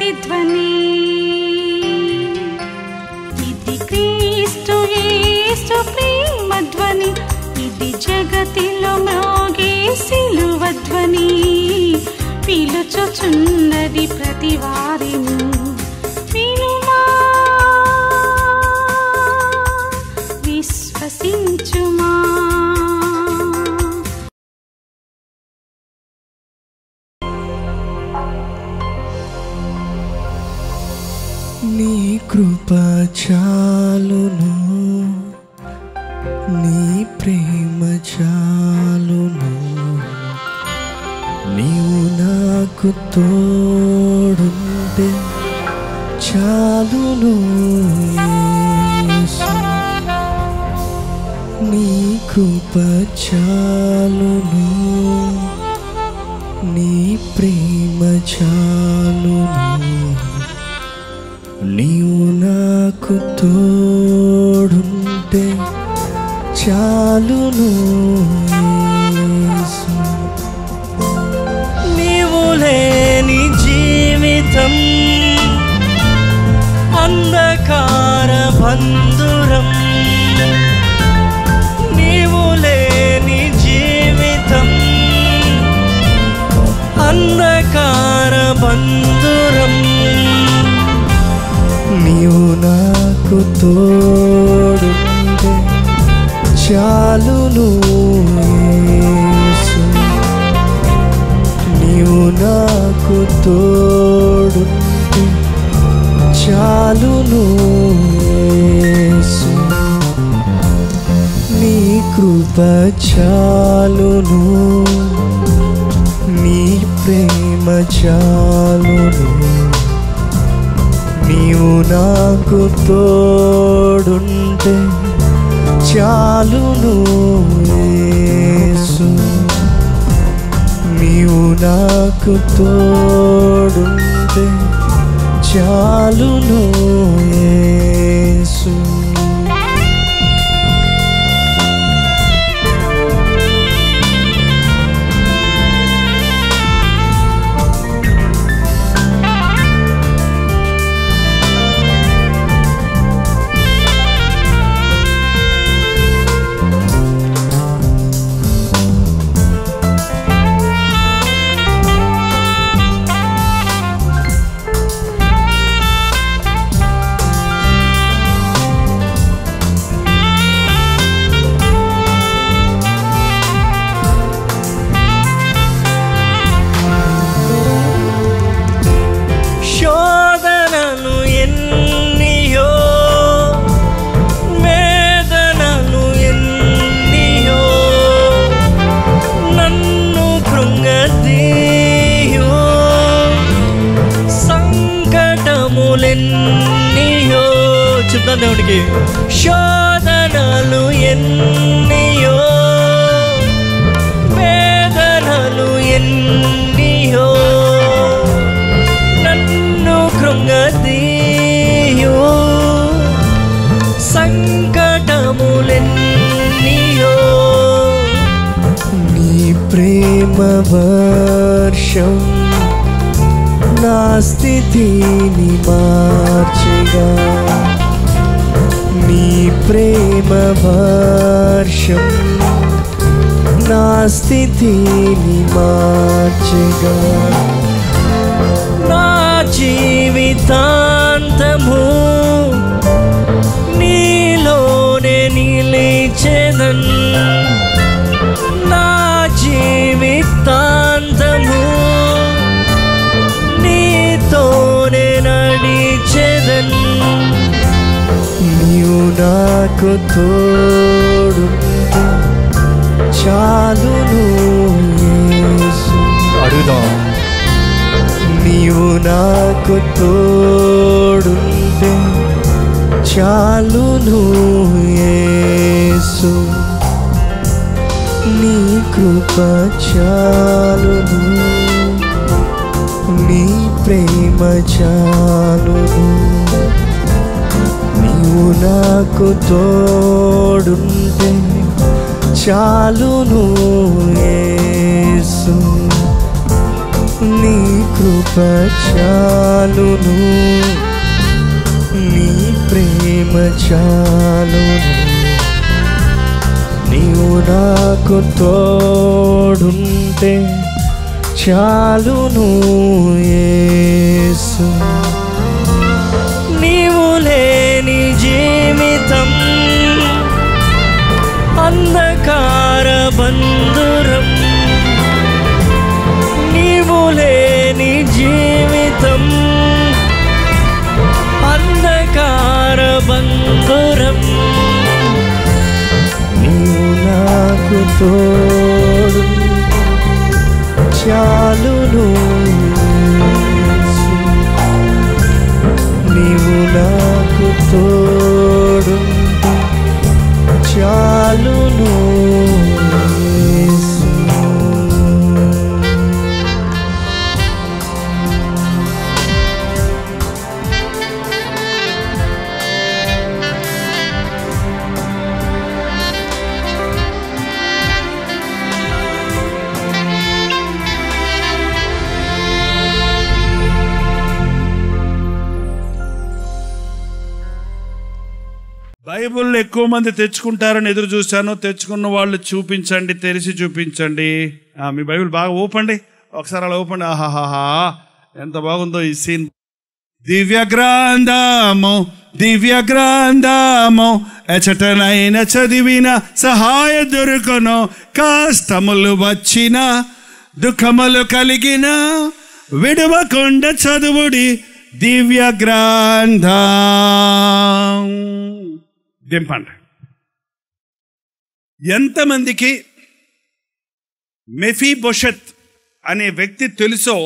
ప్రతిధ్వని. ఇది క్రీస్తు యేసు ప్రేమ ధ్వని, ఇది జగతిలో మ్రోగే సిలువ ధ్వని. పిలుచుచున్నది ప్రతి వారిని, వినుమా విశ్వసించుమా. నీ కృప చాలును, నీ ప్రేమ చాలును, నీవు నాకు తోడుంటే చాలును యేసు. నీ కృప చాలును, నీ ప్రేమ చాలును, నీవు నాకు తోడుంటే చాలును యేసు. నీవు లేని జీవితం అంధకార బంధురం, నీవు లేని జీవితం అంధకార బంధురం, నీవు నాకు తోడుంటే చాలును యేసు. నీవు నాకు తోడుంటే చాలును యేసు. నీ కృప చాలును, నీ ప్రేమ చాలును, నీవు నాకు తోడుంటే చాలును యేసు. నీవు నాకు తోడుంటే చాలును యేసు. చెప్తాను దేవుడికి. శోధనలు ఎన్నియో, వేదనలు ఎన్నియో, నన్ను కృంగదీయో, సంకటములెన్నియో, నీ ప్రేమ వర్షం నా స్థితిని మార్చగా, నీ ప్రేమ వర్షం నా స్థితిని మార్చగా, నా జీవితాంతము నీలోనే నిలిచెదన్, నా జీవితాంతము నీతోనే నడిచెదన్. నీవు నాకు తోడుంటే చాలును యేసు. అడుగుదాం. నీవు నాకు తోడుంటే చాలును యేసు. నీ కృప చాలును, నీ ప్రేమ చాలును, నీవు నాకు తోడుంటే చాలును యేసు. నీ కృప చాలును, నీ ప్రేమ చాలును, నీవు నాకు తోడుంటే చాలును యేసు. నీవు లేని జీవితం అంధకార బంధురం, నీవు లేని జీవితం అంధకార బంధురం, నీవు నాకు తోడు చాలును యేసు. నీవు నాకు తోడు చాలును యేసు. బైబిల్ ఎక్కువ మంది తెచ్చుకుంటారని ఎదురు చూశాను. తెచ్చుకున్న వాళ్ళు చూపించండి, తెరిచి చూపించండి. మీ బైబిల్ బాగా ఓపండి, ఒకసారి అలా ఓపండి. ఆహాహా, ఎంత బాగుందో ఈ సీన్. దివ్య గ్రంథము, దివ్య గ్రంథము, ఎచటనైన చదివిన సహాయ దొరుకును, కష్టములు వచ్చిన దుఃఖములు కలిగిన విడవకుండా చదువుడి దివ్య గ్రంథం. దింపండి. ఎంతమందికి మెఫీబోషెత్ అనే వ్యక్తి తెలుసో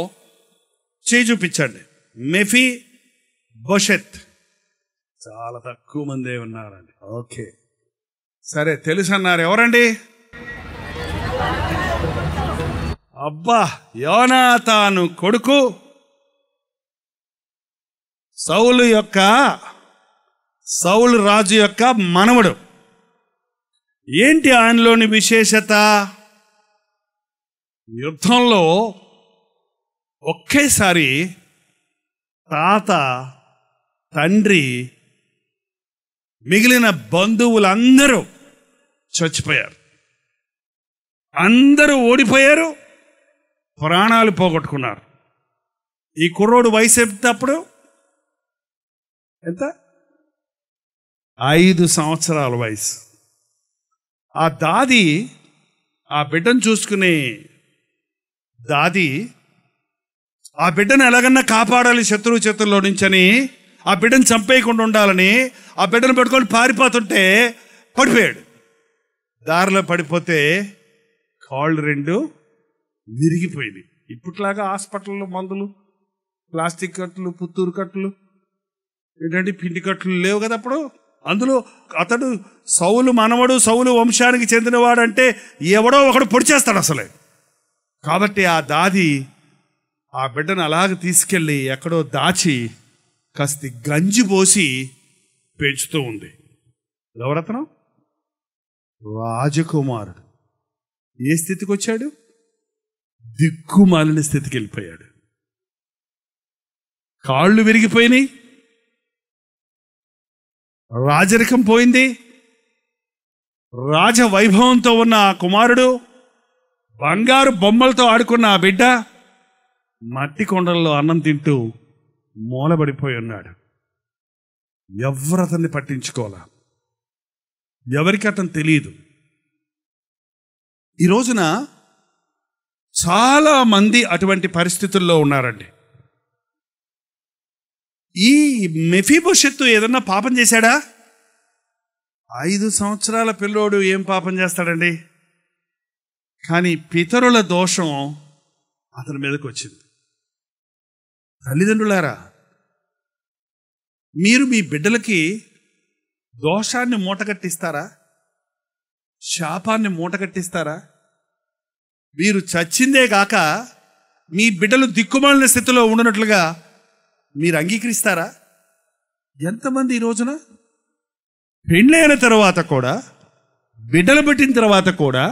చేయి చూపించండి. మెఫీబోషెత్ చాలా తక్కువ మందే ఉన్నారండి. ఓకే, సరే, తెలుసు అన్నారు. ఎవరండి? అబ్బా, యోనాతాను కొడుకు, సౌలు రాజు యొక్క మనవడు. ఏంటి ఆయనలోని విశేషత? యుద్ధంలో ఒకేసారి తాత, తండ్రి, మిగిలిన బంధువులందరూ చచ్చిపోయారు. అందరూ ఓడిపోయారు, ప్రాణాలు పోగొట్టుకున్నారు. ఈ కుర్రోడు వయసు ఎప్పుడు? ఎంత? 5 సంవత్సరాల వయసు. ఆ దాది, ఆ బిడ్డను చూసుకునే దాది, ఆ బిడ్డను ఎలాగన్నా కాపాడాలి శత్రువు చేతుల్లో నుంచని, ఆ బిడ్డను చంపేయకుండా ఉండాలని ఆ బిడ్డను పట్టుకొని పారిపోతుంటే పడిపోయాడు. దారిలో పడిపోతే కాళ్ళు 2 విరిగిపోయింది. ఇప్పట్లాగా హాస్పిటల్లో మందులు, ప్లాస్టిక్ కట్లు, పుత్తూరు కట్లు, ఏంటంటే పిండి కట్లు లేవు కదా అప్పుడు. అందులో అతడు సౌలు మనవడు, సౌలు వంశానికి చెందినవాడంటే ఎవడో ఒకడు పొడిచేస్తాడు అసలే. కాబట్టి ఆ దాది ఆ బిడ్డను అలాగ తీసుకెళ్ళి ఎక్కడో దాచి కాస్త గంజి పోసి పెంచుతూ ఉంది. ఎవరతను? రాజకుమారుడు. ఏ స్థితికి వచ్చాడు? దిక్కుమాలిన స్థితికి వెళ్ళిపోయాడు. కాళ్ళు విరిగిపోయినాయి, రాజరికం పోయింది, రాజ వైభవంతో ఉన్న ఆ కుమారుడు, బంగారు బొమ్మలతో ఆడుకున్న ఆ బిడ్డ మట్టి కొండల్లో అన్నం తింటూ మూలబడిపోయి ఉన్నాడు. ఎవరు అతన్ని పట్టించుకోవాలా, ఎవరికి అతను తెలియదు. ఈ రోజున చాలా మంది అటువంటి పరిస్థితుల్లో ఉన్నారండి. ఈ మెఫీబోషెత్తు ఏదన్నా పాపం చేశాడా? 5 సంవత్సరాల పిల్లోడు ఏం పాపం చేస్తాడండి? కానీ పితరుల దోషం అతని మీదకి వచ్చింది. తల్లిదండ్రులారా, మీరు మీ బిడ్డలకి దోషాన్ని మూటగట్టిస్తారా? శాపాన్ని మూటగట్టిస్తారా? మీరు చచ్చిందే కాక మీ బిడ్డలు దిక్కుమాలిన స్థితిలో ఉండనట్లుగా మీరు అంగీకరిస్తారా? ఎంతమంది ఈ రోజున పెళ్ళైన తర్వాత కూడా, బిడ్డలు పెట్టిన తర్వాత కూడా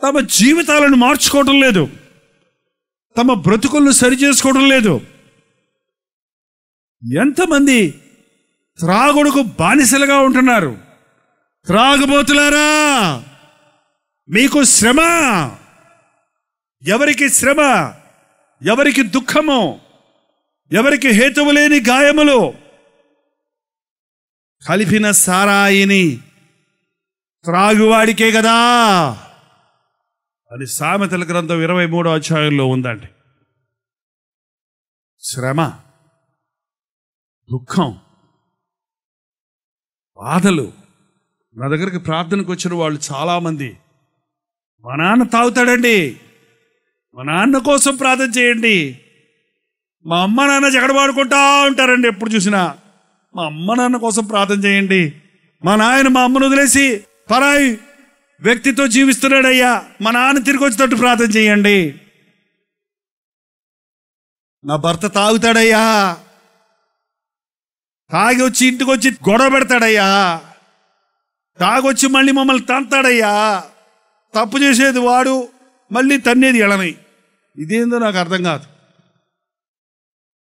తమ జీవితాలను మార్చుకోవటం లేదు, తమ బ్రతుకులను సరి చేసుకోవడం లేదు. ఎంతమంది త్రాగుడుకు బానిసలుగా ఉంటున్నారు. త్రాగుబోతులారా, మీకు శ్రమ. ఎవరికి శ్రమ, ఎవరికి దుఃఖము, ఎవరికి హేతువు లేని గాయములు, కలిపిన సారాయిని త్రాగువాడికే కదా అని సామెతల గ్రంథం 23వ అధ్యాయంలో ఉందండి. శ్రమ, దుఃఖం, బాధలు. నా దగ్గరికి ప్రార్థనకు వచ్చిన వాళ్ళు చాలామంది, మా నాన్న తాగుతాడండి, మా నాన్న కోసం ప్రార్థన చేయండి. మా అమ్మ నాన్న జగడబాడుకుంటా ఉంటారండి ఎప్పుడు చూసినా. మా అమ్మ నాన్న కోసం ప్రార్థన చేయండి. మా నాయన మా అమ్మను వదిలేసి పరాయి వ్యక్తితో జీవిస్తున్నాడయ్యా, మా నాన్న తిరిగి వచ్చేటట్టు ప్రార్థన చేయండి. నా భర్త తాగుతాడయ్యా, తాగి వచ్చి ఇంటికి వచ్చి గొడవ పెడతాడయ్యా, తాగొచ్చి మళ్ళీ మమ్మల్ని తంతాడయ్యా, తప్పు చేసేది వాడు, మళ్ళీ తన్నేది ఎళని. ఇదేందో నాకు అర్థం కాదు.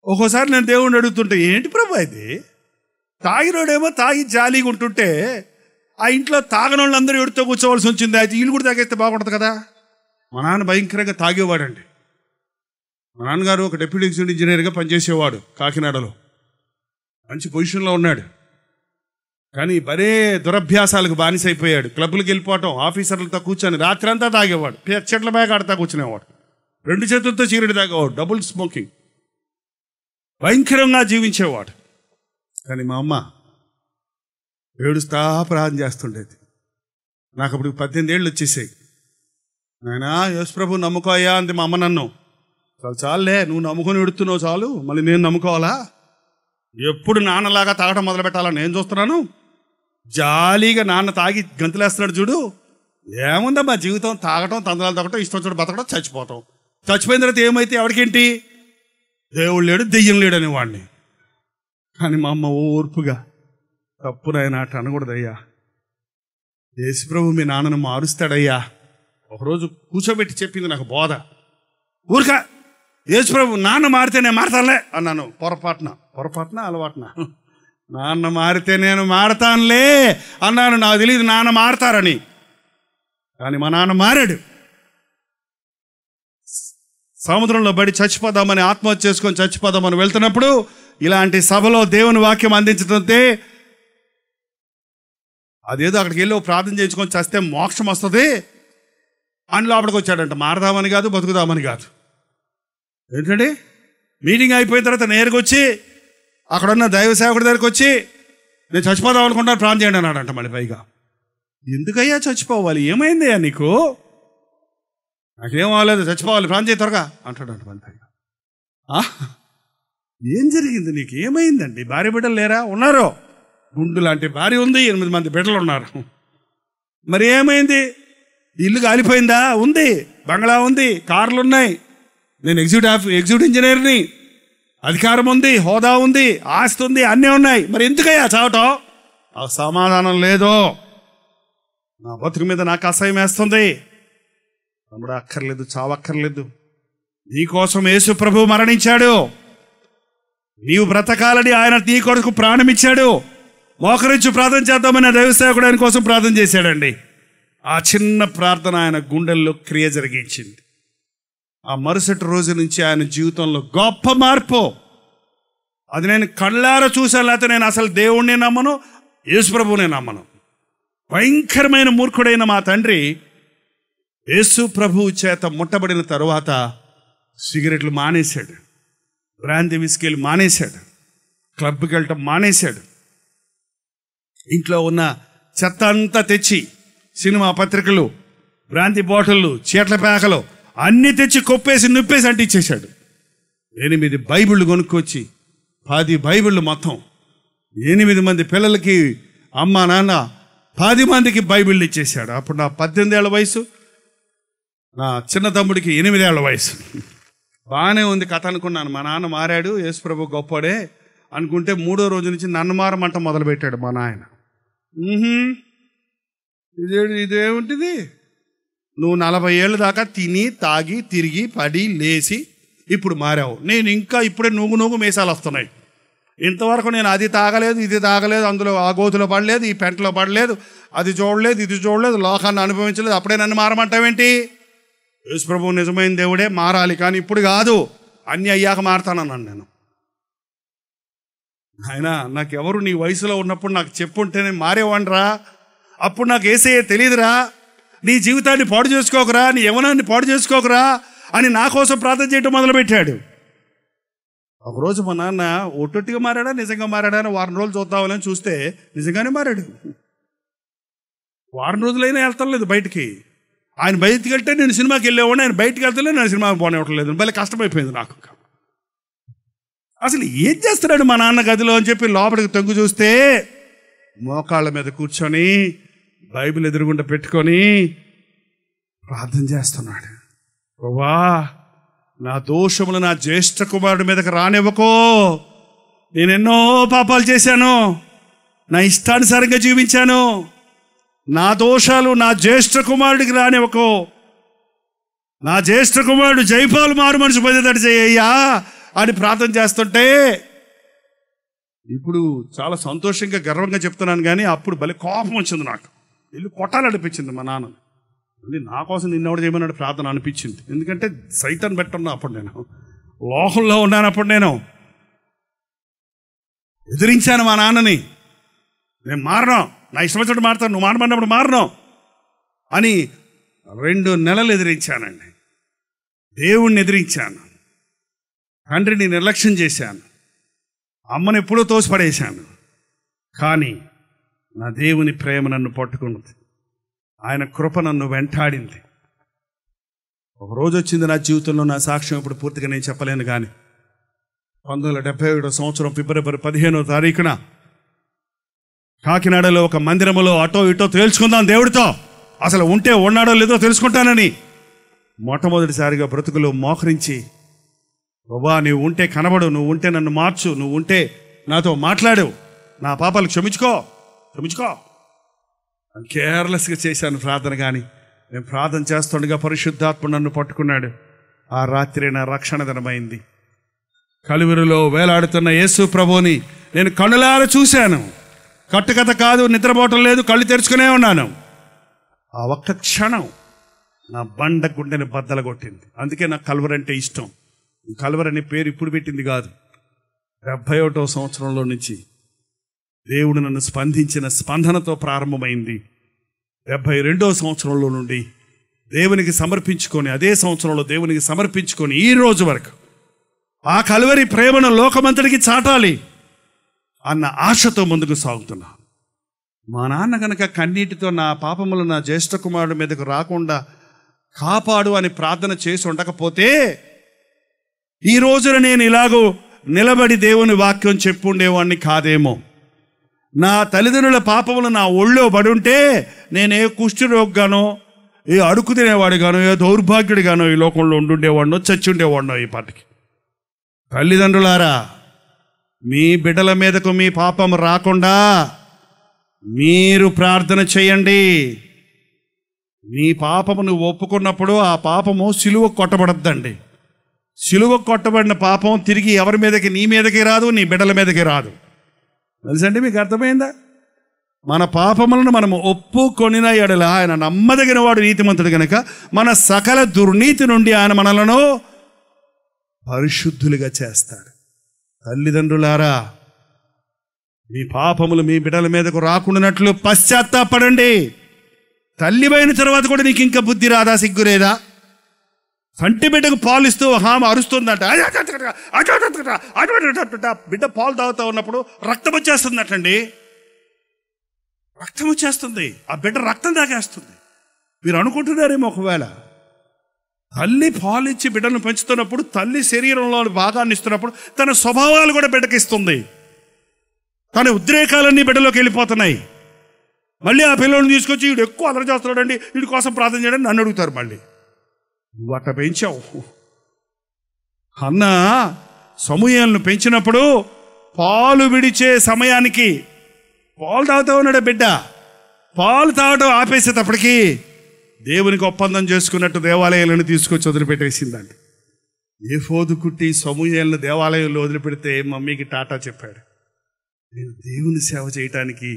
ఒక్కోసారి నేను దేవుణ్ణి అడుగుతుంటే, ఏంటి ప్రభు ఇది? తాగినోడేమో తాగి జాలీగా ఉంటుంటే ఆ ఇంట్లో తాగని వాళ్ళందరూ ఎడుతో కూర్చోవలసి వచ్చింది. అయితే వీళ్ళు కూడా తాగేస్తే బాగుంటుంది కదా. మా నాన్న భయంకరంగా తాగేవాడండి. మా నాన్నగారు ఒక డెప్యూటీ ఎగ్జిక్యూటివ్ ఇంజనీర్గా పనిచేసేవాడు కాకినాడలో. మంచి పొజిషన్లో ఉన్నాడు. కానీ బరే దురభ్యాసాలకు బానిసైపోయాడు. క్లబ్లకు వెళ్ళిపోవటం, ఆఫీసర్లతో కూర్చొని రాత్రి అంతా తాగేవాడు. చెట్ల బ్యాగ్ ఆడతా కూర్చునేవాడు. 2 చేతులతో సిగరెట్ తాగేవాడు. Double smoking. భయంకరంగా జీవించేవాడు. కానీ మా అమ్మ ఏడుస్తా ప్రార్థన చేస్తుండేది. నాకు అప్పుడు 18 ఏళ్ళు వచ్చేసాయి. నాయనా యేసుప్రభు నమ్ముకోయా అంది మా అమ్మ నన్ను. చాలులే, నువ్వు నమ్ముకొని ఎడుతున్నావు చాలు, మళ్ళీ నేను నమ్ముకోవాలా? ఎప్పుడు నాన్నలాగా తాగటం మొదలు పెట్టాలని నేను చూస్తున్నాను. జాలీగా నాన్న తాగి గంతులేస్తున్నాడు చూడు. ఏముందమ్మా జీవితం, తాగటం, తందనాలు తాగటం, ఇష్టం చూడ బతకడం, చచ్చిపోతాం. చచ్చిపోయిన తర్వాత ఏమైతే ఎవరికేంటి? దేవుడు లేడు, దెయ్యం లేడు అనేవాడిని. కానీ మా అమ్మ ఓర్పుగా, తప్పునైనా అట్ట అనకూడదయ్యా, యేసుప్రభు మీ నాన్నను మారుస్తాడయ్యా. ఒకరోజు కూర్చోబెట్టి చెప్పింది నాకు బోధ. ఊరిక యేసుప్రభు నాన్న మారితే నేను మారతానులే అన్నాను. పొరపాటున అలవాటున. నాన్న మారితే నేను మారతానులే అన్నాను. నాకు తెలియదు నాన్న మారతారని. కానీ మా నాన్న మారాడు. సముద్రంలో పడి చచ్చిపోదామని, ఆత్మహత్య చేసుకొని చచ్చిపోదామని వెళ్తున్నప్పుడు ఇలాంటి సభలో దేవుని వాక్యం అందించడంతే అదేదో అక్కడికి వెళ్ళి ప్రార్థన చేయించుకొని చస్తే మోక్షం వస్తుంది అని లోపలికి వచ్చాడంట. మారదామని కాదు, బతుకుదామని కాదు. ఏంటండి, మీటింగ్ అయిపోయిన తర్వాత నేరుగా వచ్చి అక్కడున్న దైవ సేవకుడి దగ్గరికి వచ్చి నేను చచ్చిపోదాం అనుకుంటాను, ప్రార్థన చేయండి అన్నాడంట. మళ్ళీ పైగా ఎందుకయ్యా చచ్చిపోవాలి, ఏమైందయ్యా నీకు? నాకేం అవ్వలేదు, చచ్చిపోవాలి, ప్రార్థన చేయి త్వరగా అంటాడంట. మళ్ళీ పైగా ఏం జరిగింది నీకు, ఏమైందండి? భార్య బిడ్డలు లేరా? ఉన్నారు. గుండు లాంటి భార్య ఉంది, 8 మంది బిడ్డలు ఉన్నారు. మరి ఏమైంది? ఇల్లు కాలిపోయిందా? ఉంది. బంగ్లా ఉంది, కార్లు ఉన్నాయి. నేను ఎగ్జిక్యూటివ్ ఇంజనీర్ని, అధికారం ఉంది, హోదా ఉంది, ఆస్తి ఉంది, అన్నీ ఉన్నాయి. మరి ఎందుకయ్యా చావటం? ఆ సమాధానం లేదు. నా బతుకు మీద నాకు అసహ్యం వేస్తుంది. తమ్ముడు అక్కర్లేదు, చావక్కర్లేదు. నీకోసం యేసు ప్రభు మరణించాడు. నీవు బ్రతకాలని ఆయన నీ కొరకు ప్రాణం ఇచ్చాడు. మోకరించి ప్రార్థన చేద్దామని దైవసేవకుడు ఆయన కోసం ప్రార్థన చేశాడండి. ఆ చిన్న ప్రార్థన ఆయన గుండెల్లో క్రియ జరిగించింది. ఆ మరుసటి రోజు నుంచి ఆయన జీవితంలో గొప్ప మార్పు. అది నేను కళ్ళారా చూశాను. లేకపోతే నేను అసలు దేవుణ్ణి నమ్మను, యేసు ప్రభువునే నమ్మను. భయంకరమైన మూర్ఖుడైన మా తండ్రి యేసు ప్రభువు చేత ముట్టబడిన తరువాత సిగరెట్లు మానేశాడు, బ్రాంతి విస్కీలు మానేశాడు, క్లబ్కి వెళ్ళటం మానేశాడు. ఇంట్లో ఉన్న చెత్త అంతా తెచ్చి, సినిమా పత్రికలు, బ్రాంతి బాటిళ్ళు, చీట్ల పేకలు అన్నీ తెచ్చి కొప్పేసి నుప్పేసి అంటించేశాడు. 8 బైబిళ్ళు కొనుక్కొచ్చి 10 బైబిళ్ళు మొత్తం 8 మంది పిల్లలకి అమ్మ నాన్న 10 మందికి బైబిళ్ళు ఇచ్చేశాడు. అప్పుడు నా 18 ఏళ్ల వయసు, నా చిన్న తమ్ముడికి 8 ఏళ్ల వయసు. బాగానే ఉంది కథ అనుకున్నాను. మా నాన్న మారాడు, యేసు ప్రభు గొప్పడే అనుకుంటే 3వ రోజు నుంచి నన్ను మారమంట మొదలుపెట్టాడు మా నాయన. ఇదేమిటిది? నువ్వు 40 ఏళ్ళ దాకా తిని తాగి తిరిగి పడి లేచి ఇప్పుడు మారావు. నేను ఇంకా ఇప్పుడే నూగు మీసాలు వస్తున్నాయి. ఇంతవరకు నేను అది తాగలేదు, ఇది తాగలేదు, అందులో ఆ గోతులో పడలేదు, ఈ పెంటలో పడలేదు, అది చూడలేదు, ఇది చూడలేదు, లోకాన్ని అనుభవించలేదు, అప్పుడే నన్ను మారమంటావేంటి? యేసు ప్రభువు నిజమైన దేవుడే, మారాలి, కానీ ఇప్పుడు కాదు, అన్నీ అయ్యాక మారతానన్నాను నేను. ఆయన నాకెవరు నీ వయసులో ఉన్నప్పుడు నాకు చెప్పుంటే నేను మారేవాడిరా. అప్పుడు నాకు యేసయ్య తెలియదురా. నీ జీవితాన్ని పాడు చేసుకోకరా, నీ యవ్వనాన్ని పాడు చేసుకోకరా అని నా కోసం ప్రార్థన చేయడం మొదలుపెట్టాడు. ఒకరోజు మా నాన్న ఒట్టొట్టిగా మారాడా నిజంగా మారాడా అని వారం రోజులు చూద్దామని చూస్తే నిజంగానే మారాడు. వారం రోజులైనా వెళ్తాం లేదు బయటికి. ఆయన బయటికి వెళ్తే నేను సినిమాకి వెళ్ళేవాడిని, ఆయన బయటికి వెళ్తే నేను సినిమాకి పోనివ్వట్లేదు. భలే కష్టమైపోయింది నాకు. అసలు ఏం చేస్తున్నాడు మా నాన్న గదిలో అని చెప్పి లోపలికి తొంగి చూస్తే మోకాళ్ళ మీద కూర్చొని బైబిల్ ఎదురుగుండా పెట్టుకొని ప్రార్థన చేస్తున్నాడు. ప్రభువా, నా దోషములు నా జ్యేష్ఠ కుమారుడి మీదకి రానివ్వకో. నేనెన్నో పాపాలు చేశాను, నా ఇష్టానుసారంగా జీవించాను. నా దోషాలు నా జ్యేష్ఠ కుమారుడికి రానివ్వకో. నా జ్యేష్ఠ కుమారుడు జైపాలు మారు మనసు పొందేటట్టు చేయ్యా అని ప్రార్థన చేస్తుంటే ఇప్పుడు చాలా సంతోషంగా గర్వంగా చెప్తున్నాను. కానీ అప్పుడు భలే కోపం వచ్చింది నాకు. వెళ్ళి కొట్టాలనిపించింది మా నాన్న. మళ్ళీ నా కోసం నిన్నెవడు చేయమన్నాడు ప్రార్థన అనిపించింది. ఎందుకంటే సైతాన్ పెట్టున్నా అప్పుడు, నేను లోహంలో ఉన్నాను. అప్పుడు నేను ఎదిరించాను మా నాన్నని. నేను మారను, నా ఇష్టం వచ్చినట్టు మారుతాను, నువ్వు మారమన్నప్పుడు మారను అని 2 నెలలు ఎదిరించానండి. దేవుణ్ణి ఎదిరించాను, తండ్రిని నిర్లక్ష్యం చేశాను, అమ్మని ఎప్పుడూ తోసిపడేశాను. కానీ నా దేవుని ప్రేమ నన్ను పట్టుకున్నది, ఆయన కృప నన్ను వెంటాడింది. ఒకరోజు వచ్చింది నా జీవితంలో, నా సాక్ష్యం ఇప్పుడు పూర్తిగా నేను చెప్పలేను. కానీ 1977 సంవత్సరం ఫిబ్రవరి 15వ తారీఖున కాకినాడలో ఒక మందిరములో అటో ఇటో తేల్చుకుందాం దేవుడితో, అసలు ఉంటే ఉన్నాడో లేదో తెలుసుకుంటానని మొట్టమొదటిసారిగా బ్రతుకులో మోకరించి, ప్రభువా నువ్వు ఉంటే కనబడు, నువ్వు ఉంటే నన్ను మార్చు, నువ్వు ఉంటే నాతో మాట్లాడు, నా పాపాలు క్షమించుకో కేర్లెస్గా చేశాను ప్రార్థన. కానీ నేను ప్రార్థన చేస్తుండగా పరిశుద్ధాత్మ నన్ను పట్టుకున్నాడు. ఆ రాత్రి నా రక్షణ దినమైంది. కలువరిలో వేలాడుతున్న యేసు ప్రభువుని నేను కన్నులారా చూశాను. కట్టుకథ కాదు, నిద్రపోవటం లేదు, కళ్ళు తెరుచుకునే ఉన్నాను. ఆ ఒక్క క్షణం నా బండ గుండెని బద్దలు కొట్టింది. అందుకే నాకు కలువరి అంటే ఇష్టం. ఈ కలువరి అనే పేరు ఇప్పుడు పెట్టింది కాదు, 71వ సంవత్సరంలో నుంచి దేవుడు నన్ను స్పందించిన స్పందనతో ప్రారంభమైంది. 72వ సంవత్సరంలో నుండి దేవునికి సమర్పించుకొని, అదే సంవత్సరంలో దేవునికి సమర్పించుకొని ఈ రోజు వరకు ఆ కలువరి ప్రేమను లోకమంతటికి చాటాలి అన్న ఆశతో ముందుకు సాగుతున్నాను. మా నాన్న కనుక కన్నీటితో నా పాపములు నా జ్యేష్ఠ కుమారుడి మీదకు రాకుండా కాపాడు అని ప్రార్థన చేసి ఉండకపోతే ఈ రోజున నేను ఇలాగూ నిలబడి దేవుని వాక్యం చెప్పుండేవాడిని కాదేమో. నా తల్లిదండ్రుల పాపములు నా ఒళ్ళో పడి ఉంటే నేను ఏ కుష్ఠరోగిగానో, ఏ అడుగు తినేవాడిగానో, ఏ దౌర్భాగ్యుడిగానో ఈ లోకంలో ఉండుండేవాడినో, చచ్చి ఉండేవాడినో ఈ పాటికి. తల్లిదండ్రులారా, మీ బిడ్డల మీదకు మీ పాపం రాకుండా మీరు ప్రార్థన చేయండి. నీ పాపమును ఒప్పుకున్నప్పుడు ఆ పాపము సిలువ కొట్టబడద్దండి. సిలువ కొట్టబడిన పాపం తిరిగి ఎవరి మీదకి, నీ మీదకి రాదు, నీ బిడ్డల మీదకి రాదు. తెలుసండి, మీకు అర్థమైందా? మన పాపములను మనము ఒప్పుకొనిన ఎడల ఆయన నమ్మదగిన వాడు, నీతిమంతుడు కనుక మన సకల దుర్నీతి నుండి ఆయన మనలను పరిశుద్ధులుగా చేస్తాడు. తల్లిదండ్రులారా, మీ పాపములు మీ బిడ్డల మీదకు రాకుండానట్లు పశ్చాత్తాపడండి. తల్లివైన తర్వాత కూడా నీకు ఇంకా బుద్ధి రాదా, సిగ్గురేదా? సంటి బిడ్డకు పాలు ఇస్తూ హామ అరుస్తుందంట, బిడ్డ పాలు తాగుతూ ఉన్నప్పుడు రక్తం వచ్చేస్తుందటండి. రక్తం వచ్చేస్తుంది, ఆ బిడ్డ రక్తం తాగేస్తుంది. మీరు అనుకుంటున్నారేమో, ఒకవేళ తల్లి పాలు ఇచ్చి బిడ్డను పెంచుతున్నప్పుడు, తల్లి శరీరంలో భాగాన్ని ఇస్తున్నప్పుడు తన స్వభావాలు కూడా బిడ్డకి ఇస్తుంది. తన ఉద్రేకాలన్నీ బిడ్డలోకి వెళ్ళిపోతున్నాయి. మళ్ళీ ఆ పిల్లల్ని తీసుకొచ్చి వీడు ఎక్కువ అలర చేస్తున్నాడండి, వీడి కోసం ప్రార్థన చేయడానికి నన్ను అడుగుతారు. మళ్ళీ నువ్వు అట్ట పెంచావు. అన్న సమూయేలును పెంచినప్పుడు పాలు విడిచే సమయానికి పాలు తాగుతూ ఉన్నాడు బిడ్డ. పాలు తాగడం ఆపేసేటప్పటికి దేవునికి ఒప్పందం చేసుకున్నట్టు దేవాలయాలను తీసుకొచ్చి వదిలిపెట్టేసిందండి. ఏఫోదు కుట్టి సమూయేలును దేవాలయంలో వదిలిపెడితే మమ్మీకి టాటా చెప్పాడు. నేను దేవుని సేవ చేయటానికి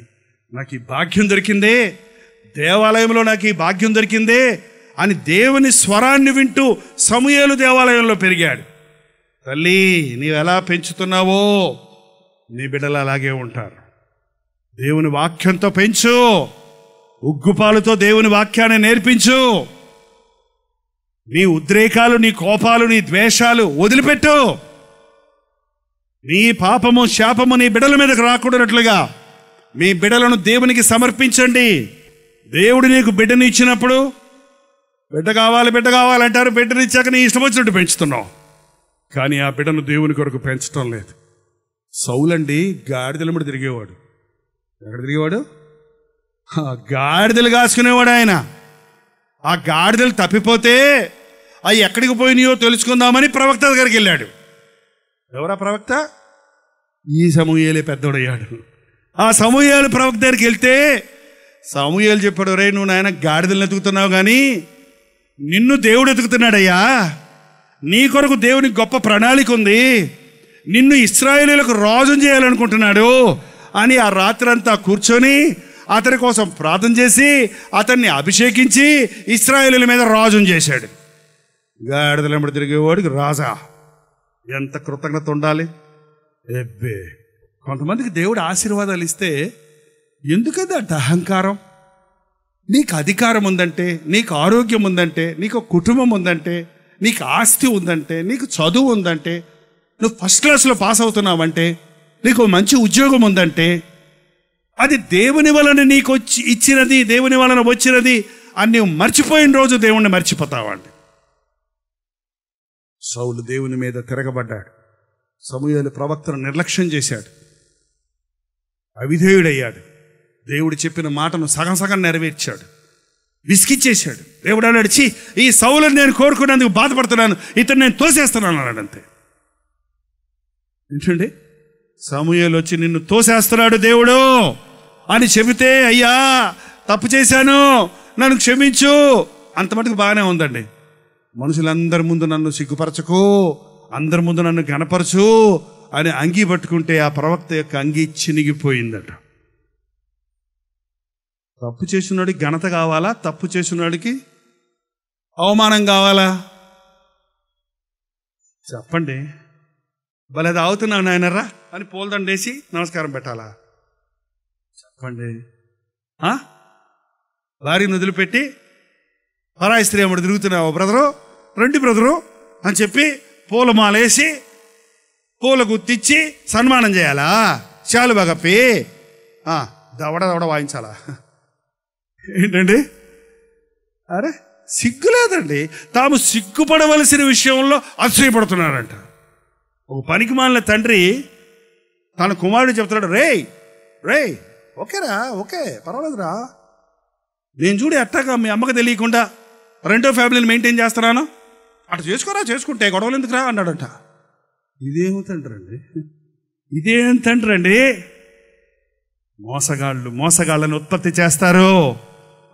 నాకు ఈ భాగ్యం దొరికిందే, దేవాలయంలో నాకు ఈ భాగ్యం దొరికిందే అని దేవుని స్వరాన్ని వింటూ సమూయేలు దేవాలయంలో పెరిగాడు. తల్లి, నీవెలా పెంచుతున్నావో నీ బిడ్డలు అలాగే ఉంటారు. దేవుని వాక్యంతో పెంచు, ఉగ్గుపాలుతో దేవుని వాక్యాన్ని నేర్పించు. నీ ఉద్రేకాలు, నీ కోపాలు, నీ ద్వేషాలు వదిలిపెట్టు. నీ పాపము శాపము నీ బిడ్డల మీదకు రాకూడనట్లుగా మీ బిడ్డలను దేవునికి సమర్పించండి. దేవుడు నీకు బిడ్డని ఇచ్చినప్పుడు బిడ్డ కావాలంటారు. బిడ్డని ఇచ్చాక నీ ఇష్టం వచ్చినట్టు పెంచుతున్నావు. కానీ ఆ బిడ్డను దేవుని కొరకు పెంచడం లేదు. సౌలండి గాడిదల మీద తిరిగేవాడు. ఎక్కడ తిరిగేవాడు? గాడిదలు కాసుకునేవాడు ఆయన. ఆ గాడిదలు తప్పిపోతే అవి ఎక్కడికి పోయినాయో తెలుసుకుందామని ప్రవక్త దగ్గరికి వెళ్ళాడు. ఎవరా ప్రవక్త? ఈ సమూయేలే పెద్దోడయ్యాడు. ఆ సమూయేలు ప్రవక్త దగ్గరికి వెళ్తే సమూయేలు చెప్పాడు, రే నువ్వు నాయన గాడిదలను ఎతుకుతున్నావు కానీ నిన్ను దేవుడు ఎతుకుతున్నాడయ్యా. నీ కొరకు దేవునికి గొప్ప ప్రణాళిక ఉంది. నిన్ను ఇశ్రాయేలీయులకు రాజును చేయాలనుకుంటున్నాడు అని ఆ రాత్రంతా కూర్చొని అతని కోసం ప్రార్థన చేసి అతన్ని అభిషేకించి ఇశ్రాయేలీయుల మీద రాజును చేశాడు. గాడిదల వెంబడి తిరిగేవాడికి రాజా. ఎంత కృతజ్ఞత ఉండాలి. ఎబ్బే, కొంతమందికి దేవుడు ఆశీర్వాదాలు ఇస్తే ఎందుకది అంత అహంకారం? నీకు అధికారం ఉందంటే, నీకు ఆరోగ్యం ఉందంటే, నీకు కుటుంబం ఉందంటే, నీకు ఆస్తి ఉందంటే, నీకు చదువు ఉందంటే, నువ్వు ఫస్ట్ క్లాస్లో పాస్ అవుతున్నావంటే, నీకు మంచి ఉద్యోగం ఉందంటే, అది దేవుని వలన నీకు వచ్చి ఇచ్చినది, దేవుని వలన వచ్చినది అని నువ్వు మర్చిపోయిన రోజు దేవుణ్ణి మర్చిపోతావండి. సౌలు దేవుని మీద తిరగబడ్డాడు. సమూయేలు ప్రవక్తను నిర్లక్ష్యం చేశాడు, అవిధేయుడయ్యాడు. దేవుడు చెప్పిన మాటను సగం సగం నెరవేర్చాడు, విసిగిచ్చేశాడు. దేవుడు అన్నాడు, ఛీ, ఈ సౌలుని నేను కోరుకునేందుకు బాధపడుతున్నాను, ఇతను నేను తోసేస్తున్నాను అన్నాడు. అంతే. ఏంటండి, సమూయేలు వచ్చి నిన్ను తోసేస్తున్నాడు దేవుడు అని చెబితే, అయ్యా తప్పు చేశాను, నన్ను క్షమించు, అంత మటుకు బాగానే ఉందండి. మనుషులందరి ముందు నన్ను సిగ్గుపరచకు, అందరి ముందు నన్ను గణపరచు అని అంగీ పట్టుకుంటే ఆ ప్రవక్త యొక్క అంగీ చినిగిపోయిందట. తప్పు చేసినోడికి ఘనత కావాలా? తప్పు చేసినోడికి అవమానం కావాలా? చెప్పండి. భలే తాగుతున్నావు నాయనరా అని పూలదండేసి నమస్కారం పెట్టాలా? చెప్పండి. భార్యను వదిలిపెట్టి పరాయి స్త్రీ అమ్మడు తిరుగుతున్నావు బ్రదరు, రండి బ్రదరు అని చెప్పి పూలమాలేసి పూల గుర్తిచ్చి సన్మానం చేయాలా? చాలు బాగప్పి దవడ దవడ వాయించాలా? ఏంటండి, అరే సిగ్గులేదండి. తాము సిగ్గుపడవలసిన విషయంలో అసూయపడుతున్నారంట. ఒక పనికి మాలిన తండ్రి తన కుమారుడు చెప్తున్నాడు, రే ఓకేరా, ఓకే పర్వాలేదురా, నేను చూడు ఎట్టాగా మీ అమ్మకి తెలియకుండా రెండో ఫ్యామిలీని మెయింటైన్ చేస్తున్నాను, అటు చేసుకోరా, చేసుకుంటే గొడవలు ఎందుకురా అన్నాడంట. ఇదేం తండ్రి అండి? మోసగాళ్ళను ఉత్పత్తి చేస్తారు,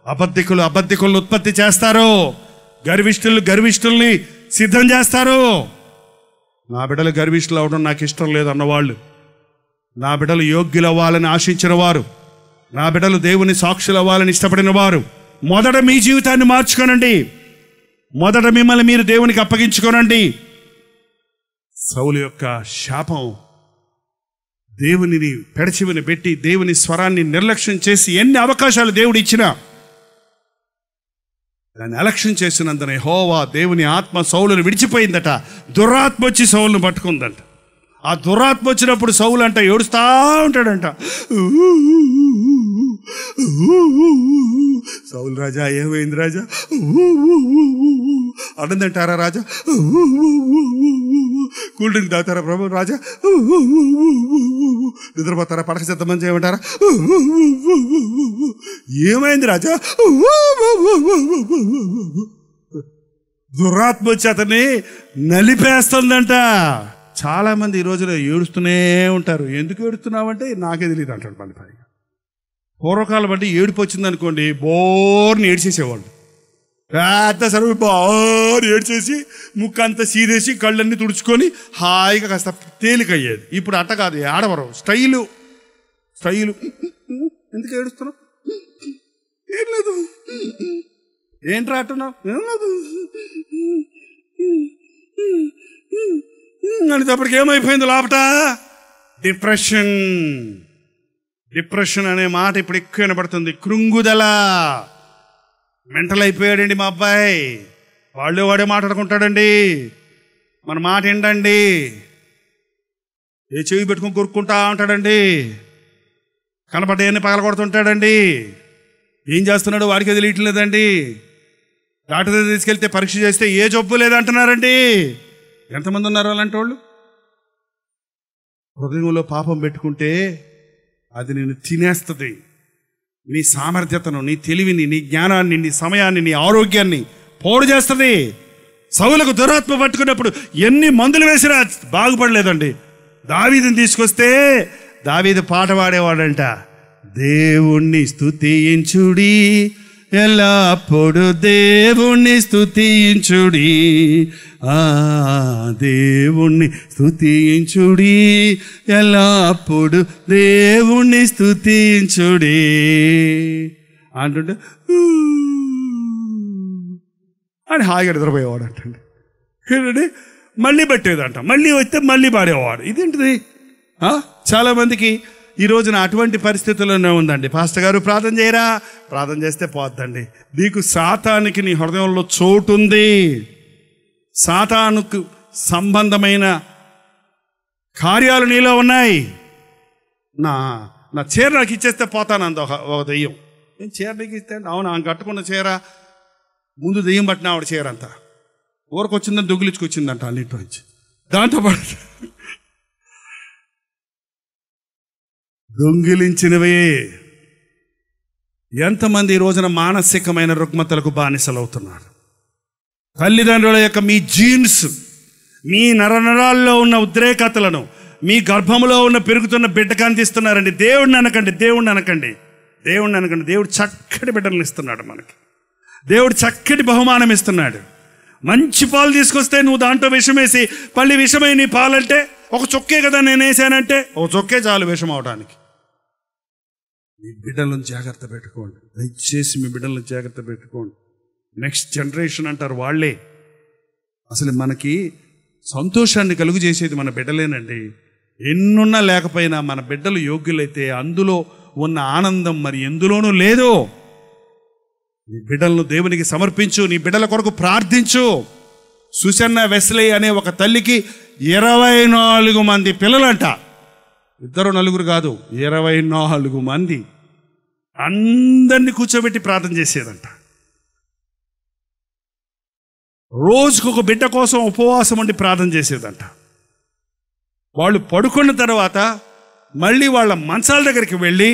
అబద్ధికులను ఉత్పత్తి చేస్తారు, గర్విష్ఠుల్ని సిద్ధం చేస్తారు. నా బిడ్డలు గర్విష్ఠులు అవడం నాకు ఇష్టం లేదు అన్నవాళ్ళు, నా బిడ్డలు యోగ్యులు అవ్వాలని ఆశించిన వారు, నా బిడ్డలు దేవుని సాక్షులు అవ్వాలని ఇష్టపడిన వారు, మొదట మీ జీవితాన్ని మార్చుకోనండి. మొదట మిమ్మల్ని మీరు దేవునికి అప్పగించుకోనండి. సౌలు యొక్క శాపం దేవునిని పెడచివిని పెట్టి దేవుని స్వరాన్ని నిర్లక్ష్యం చేసి ఎన్ని అవకాశాలు దేవుడు ఇచ్చినా దాన్ని అలక్ష్యం చేసినందున యెహోవా దేవుని ఆత్మ సౌలును విడిచిపోయిందట. దురాత్మ వచ్చి సౌలును పట్టుకుందంట. ఆ దురాత్మ వచ్చినప్పుడు సౌలు అంట ఏడుస్తా ఉంటాడంట. సౌలు రాజా ఏమైంది రాజా అనందంటారా రాజా? కూల్ డ్రింక్ తాగుతారా ప్రభు రాజా? నిద్రపోతారా? పడక సిద్ధమని చేయమంటారా? ఏమైంది రాజా? దురాత్మ వచ్చి అతన్ని నలిపేస్తుందంట. చాలా మంది ఈ రోజులో ఏడుస్తూనే ఉంటారు. ఎందుకు ఏడుస్తున్నావంటే నాకే తెలియదు అంటాడు. మళ్ళీ పైగా పూర్వకాలం అంటే ఏడుపు వచ్చింది అనుకోండి, బోర్ని ఏడ్చేసేవాళ్ళు. పెద్ద సరువు తెల్లవారు ఏడ్చేసి ముక్కు అంతా సీదేసి కళ్ళన్నీ తుడుచుకొని హాయిగా కాస్త తేలికయ్యేది. ఇప్పుడు అట్ట కాదు, ఆడవరు స్టైలు. ఎందుకు ఏడుస్తున్నావు? ఏం లేదు. ఏంట్రా అంటున్నావు? ఏం లేదు అనేటప్పటికి ఏమైపోయింది లోపట? డిప్రెషన్ అనే మాట ఇప్పుడు ఎక్కువ వినపడుతుంది. కృంగుదల. మెంటల్ అయిపోయాడండి మా అబ్బాయి. వాడే మాట్లాడుకుంటాడండి, మన మాట ఏంటండి, ఏ చెవి పెట్టుకుని కొరుక్కుంటా ఉంటాడండి, కనపడ్డాయన్ని పగలగొడుతుంటాడండి. ఏం చేస్తున్నాడు వాడికి తెలియట్లేదండి. డాక్టర్ దగ్గర తీసుకెళ్తే పరీక్ష చేస్తే ఏ జబ్బు లేదంటున్నారండి. ఎంతమంది ఉన్నారు అలాంటి వాళ్ళు? హృదయంలో పాపం పెట్టుకుంటే అది నేను తినేస్తుంది. నీ సామర్థ్యతను, నీ తెలివిని, నీ జ్ఞానాన్ని, నీ సమయాన్ని, నీ ఆరోగ్యాన్ని పోడు చేస్తుంది. సౌలకు దురాత్మ పట్టుకున్నప్పుడు ఎన్ని మందులు వేసినా బాగుపడలేదండి. దావీదుని తీసుకొస్తే దావీదు పాట పాడేవాడంట, దేవుణ్ణి స్తుతించుడి ఎల్లప్పుడు దేవుణ్ణి స్తుతించుడి, దేవుణ్ణి స్తుతించుడి ఎల్లప్పుడు దేవుణ్ణి స్తుతించుడి అంటుంటే అని హాయిగా నిద్రపోయేవాడు అంటండి. ఏంటంటే మళ్ళీ పెట్టేదంట, మళ్ళీ వస్తే మళ్ళీ పాడేవాడు. ఇదేంటిది? చాలామందికి ఈ రోజున అటువంటి పరిస్థితుల్లోనే ఉందండి. పాస్టర్ గారు ప్రార్థన చేయరా? ప్రార్థన చేస్తే పోద్దండి. నీకు సాతానికి నీ హృదయంలో చోటు ఉంది. సాతానుకు సంబంధమైన కార్యాలు నీలో ఉన్నాయి. నా చీర నాకు ఇచ్చేస్తే పోతాను అంత ఒక దెయ్యం. నేను చీర నీకు ఇస్తే అవును ఆమె కట్టుకున్న చీర ముందు దెయ్యం పట్టిన ఆవిడ చీర అంతా ఊరకొచ్చిందని దొంగిలించుకొచ్చిందంట అన్నింటి నుంచి. దాంతోపాటు దొంగిలించినవే. ఎంతమంది ఈ రోజున మానసికమైన రుగ్మతలకు బానిసలవుతున్నారు? తల్లిదండ్రుల యొక్క మీ జీన్స్, మీ నరనరాల్లో ఉన్న ఉద్రేకతలను మీ గర్భంలో ఉన్న పెరుగుతున్న బిడ్డకు అందిస్తున్నారండి. దేవుడిని అనకండి. దేవుడు చక్కటి బిడ్డలను ఇస్తున్నాడు మనకి. దేవుడు చక్కటి బహుమానం ఇస్తున్నాడు. మంచి పాలు తీసుకొస్తే నువ్వు దాంట్లో విషమేసి పల్లి విషమై నీ పాలంటే ఒక చొక్కే కదా నేను వేసానంటే ఒక చొక్కే చాలు విషం అవడానికి. మీ బిడ్డలను జాగ్రత్త పెట్టుకోండి. దయచేసి మీ బిడ్డలను జాగ్రత్త పెట్టుకోండి. నెక్స్ట్ జనరేషన్ అంటారు వాళ్ళే. అసలు మనకి సంతోషాన్ని కలుగు చేసేది మన బిడ్డలేనండి. ఎన్నున్నా లేకపోయినా మన బిడ్డలు యోగ్యులైతే అందులో ఉన్న ఆనందం మరి ఎందులోనూ లేదు. నీ బిడ్డలను దేవునికి సమర్పించు. నీ బిడ్డల కొరకు ప్రార్థించు. సుసన్న వెస్లీ అనే ఒక తల్లికి 24 మంది పిల్లలంట. 2 నలుగురు కాదు, 24 మంది. అందరినీ కూర్చోబెట్టి ప్రార్థన చేసేదంట. రోజుకొక బిడ్డ కోసం ఉపవాసం ఉండి ప్రార్థన చేసేదంట. వాళ్ళు పడుకున్న తర్వాత మళ్ళీ వాళ్ళ మంచాల దగ్గరికి వెళ్ళి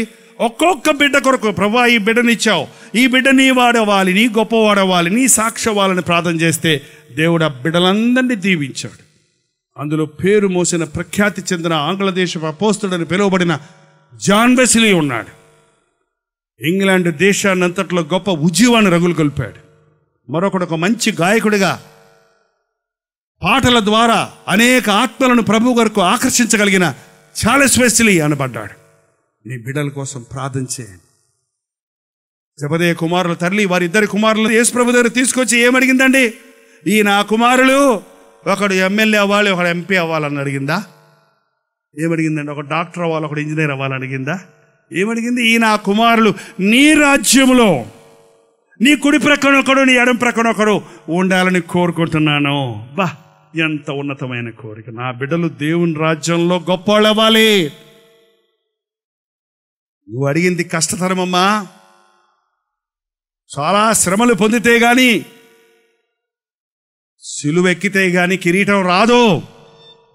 ఒక్కొక్క బిడ్డ కొరకు, ప్రభా ఈ బిడ్డనిచ్చావు, ఈ బిడ్డ నీ వాడవాలి, నీ గొప్పవాడవాలి, నీ సాక్ష్యవాలని ప్రార్థన చేస్తే దేవుడు ఆ బిడ్డలందరినీ దీవించాడు. అందులో పేరు మోసిన ప్రఖ్యాతి చెందిన ఆంగ్లదేశపు అపోస్తుడని పిలువబడిన జాన్ వెస్లీ ఉన్నాడు. ఇంగ్లాండ్ దేశాన్నంతట్లో గొప్ప ఉజ్జీవాన్ని రగులు కొల్పాడు. మరొకడు ఒక మంచి గాయకుడిగా పాటల ద్వారా అనేక ఆత్మలను ప్రభు వరకు ఆకర్షించగలిగిన చార్లెస్ వెస్లీ అనబడ్డాడు. నీ బిడ్డల కోసం ప్రార్థన చేయండి. జబదయ కుమారుల తల్లి వారిద్దరి కుమారులు యేసు ప్రభు దగ్గర తీసుకొచ్చి ఏమడిగిందండి? ఈ నా కుమారులు ఒకడు ఎమ్మెల్యే అవ్వాలి, ఒకడు ఎంపీ అవ్వాలని అడిగిందా? ఏమడిగిందండి? ఒక డాక్టర్ అవ్వాలి, ఒకడు ఇంజనీర్ అవ్వాలని అడిగిందా? ఏమడిగింది? ఈ నా కుమారులు నీ రాజ్యంలో నీ కుడి ప్రక్కన ఒకడు, నీ ఎడం ప్రక్కన ఒకడు ఉండాలని కోరుకుంటున్నాను. బా, ఎంత ఉన్నతమైన కోరిక! నా బిడ్డలు దేవుని రాజ్యంలో గొప్పవాళ్ళు అవ్వాలి. నువ్వు అడిగింది కష్టతరమమ్మా. చాలా శ్రమలు పొందితే గాని, సిలువెక్కితే గాని కిరీటం రాదు.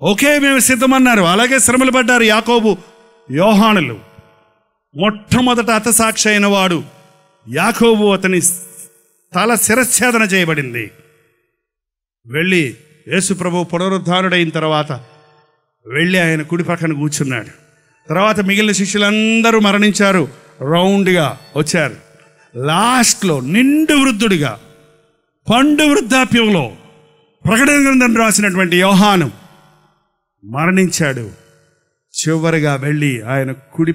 ఓకే, మేము సిద్ధమన్నారు. అలాగే శ్రమలు పడ్డారు యాకోబు, యోహానులు. మొట్టమొదట హతసాక్షి అయిన వాడు యాకోబు. అతని తల శిరచ్ఛేదన చేయబడింది. వెళ్ళి యేసు ప్రభువు పునరుద్ధానుడైన తర్వాత వెళ్ళి ఆయన కుడి పక్కన కూర్చున్నాడు. తర్వాత మిగిలిన శిష్యులందరూ మరణించారు, రౌండ్గా వచ్చారు. లాస్ట్లో నిండు వృద్ధుడిగా, పండు వృద్ధాప్యంలో ప్రకటన గ్రంథం రాసినటువంటి యోహాను మరణించాడు. చివరిగా వెళ్ళి ఆయన కుడి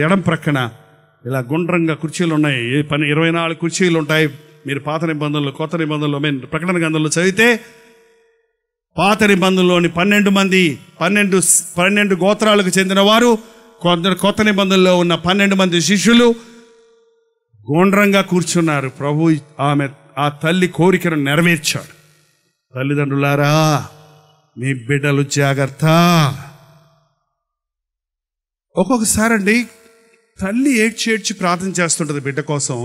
ఎడం ప్రక్కన ఇలా గుండ్రంగా కుర్చీలు ఉన్నాయి. 24 కుర్చీలు ఉంటాయి. మీరు పాత నిబంధనలు కొత్త నిబంధనలు ప్రకటన గ్రంథంలో చదివితే పాత నిబంధనలోని 12 గోత్రాలకు చెందిన వారు, కొత్త నిబంధనలో ఉన్న 12 మంది శిష్యులు గుండ్రంగా కూర్చున్నారు. ప్రభు ఆ తల్లి కోరికను నెరవేర్చాడు. తల్లిదండ్రులారా, మీ బిడ్డలు జాగ్రత్త. ఒక్కొక్కసారండి తల్లి ఏడ్చి ప్రార్థన చేస్తుంటుంది బిడ్డ కోసం,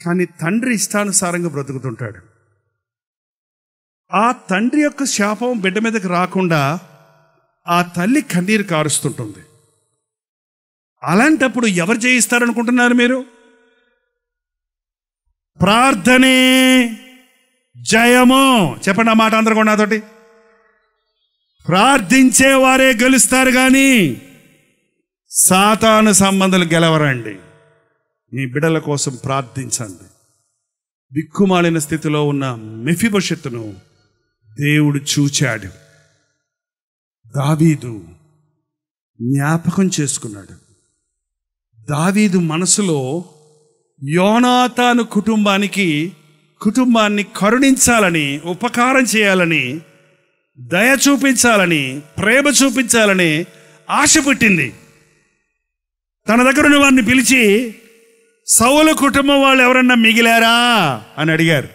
కానీ తండ్రి ఇష్టానుసారంగా బ్రతుకుతుంటాడు. ఆ తండ్రి యొక్క శాపం బిడ్డ మీదకి రాకుండా ఆ తల్లి కన్నీరు కారుస్తుంటుంది. అలాంటప్పుడు ఎవరు జయిస్తారనుకుంటున్నారు మీరు? ప్రార్థనే జయము. చెప్పండి ఆ మాట అందరూ కూడా నాతోటి. ప్రార్థించే వారే గెలుస్తారు, కానీ సాతాను సంబంధాలు గెలవరండి. మీ బిడ్డల కోసం ప్రార్థించండి. దిక్కుమాలిన స్థితిలో ఉన్న మెఫీబోషెతును దేవుడు చూచాడు. దావీదు జ్ఞాపకం చేసుకున్నాడు. దావీదు మనసులో యోనాతాను కుటుంబాన్ని కరుణించాలని, ఉపకారం చేయాలని, దయ చూపించాలని, ప్రేమ చూపించాలని ఆశ పుట్టింది. తన దగ్గర ఉన్న వారిని పిలిచి, సౌలు కుటుంబం వాళ్ళు ఎవరన్నా మిగిలారా అని అడిగారు.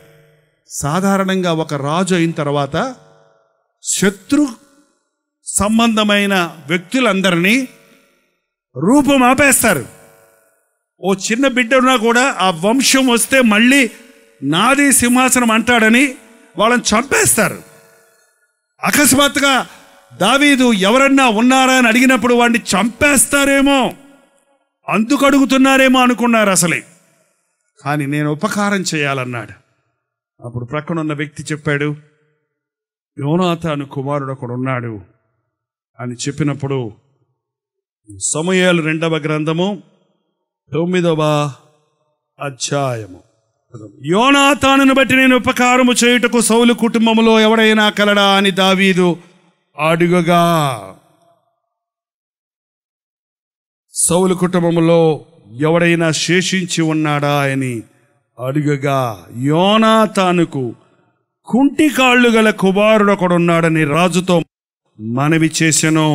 సాధారణంగా ఒక రాజు అయిన తర్వాత శత్రు సంబంధమైన వ్యక్తులందరినీ రూపం ఆపేస్తారు. ఓ చిన్న బిడ్డ ఉన్నా కూడా ఆ వంశం వస్తే మళ్ళీ నాది సింహాసనం అంటాడని వాళ్ళని చంపేస్తారు. అకస్మాత్తుగా దావీదు ఎవరన్నా ఉన్నారా అని అడిగినప్పుడు వాడిని చంపేస్తారేమో, అందుకు అడుగుతున్నారేమో అనుకున్నారు అసలే. కానీ నేను ఉపకారం చేయాలన్నాడు. అప్పుడు ప్రక్కన ఉన్న వ్యక్తి చెప్పాడు, యోనాతాను కుమారుడు ఒకడు ఉన్నాడు అని చెప్పినప్పుడు సమూయేలు 2వ గ్రంథము 9వ అధ్యాయము, యోనాతానును బట్టి నేను ఉపకారము చేయుటకు సౌలు కుటుంబములో ఎవడైనా కలడా అని దావీదు అడుగగా, సౌలు కుటుంబములో ఎవడైనా శేషించి ఉన్నాడా అని అడుగగా, యోనాతానుకు కుంటి కాళ్ళు గల కుమారుడు ఒకడున్నాడని రాజుతో మనవి చేసెను.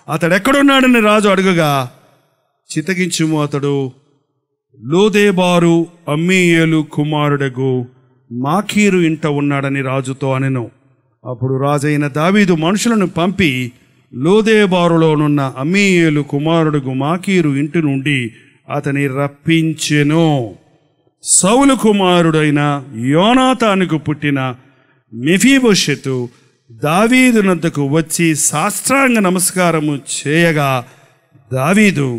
అతడు ఎక్కడున్నాడని రాజు అడుగగా, చితగించుము, అతడు లోదేబారు అమ్మీయేలు కుమారుడగు మాకీరు ఇంట ఉన్నాడని రాజుతో అనెను. అప్పుడు రాజైన దావీదు మనుషులను పంపి లోదేబారులోనున్న అమ్మీయేలు కుమారుడగు మాకీరు ఇంటి నుండి అతని రప్పించెను. సౌలు కుమారుడైన యోనాతానుకు పుట్టిన మెఫీబోషెతు దావీదునద్దకు వచ్చి సాష్టాంగ నమస్కారము చేయగా, దావీదు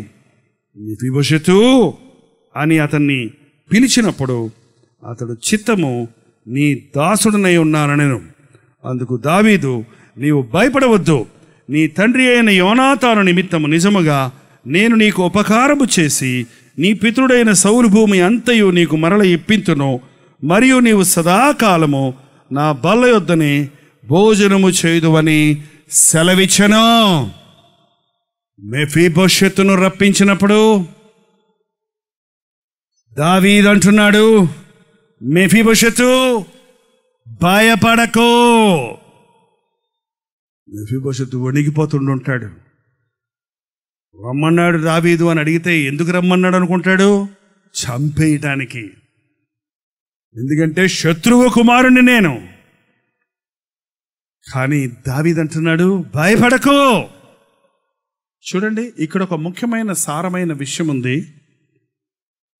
మెఫీబోషెతు అని అతన్ని పిలిచినప్పుడు అతడు చిత్తము, నీ దాసుడనై ఉన్నానెను. అందుకు దావీదు, నీవు భయపడవద్దు, నీ తండ్రి అయిన యోనాతాను నిమిత్తము నిజముగా నేను నీకు ఉపకారము చేసి నీ పితరుడైన సౌలు భూమి అంతయు నీకు మరల ఇప్పింతును, మరియు నీవు సదాకాలము నా బల్ల యొద్దనే భోజనము చేయుదువని సెలవిచ్చెను. మెఫీబోషెతును రప్పించినప్పుడు దావీదు అంటున్నాడు, మెఫీబోషెతు భయపడకు. మెఫీబోషెతు వణిగిపోతుండుంటాడు. రమ్మన్నాడు దావీదు అని అడిగితే ఎందుకు రమ్మన్నాడు అనుకుంటాడు? చంపేయటానికి. ఎందుకంటే శత్రువు కుమారుణ్ణి నేను. కానీ దావీదు అంటున్నాడు, భయపడకు. చూడండి, ఇక్కడ ఒక ముఖ్యమైన సారమైన విషయం ఉంది.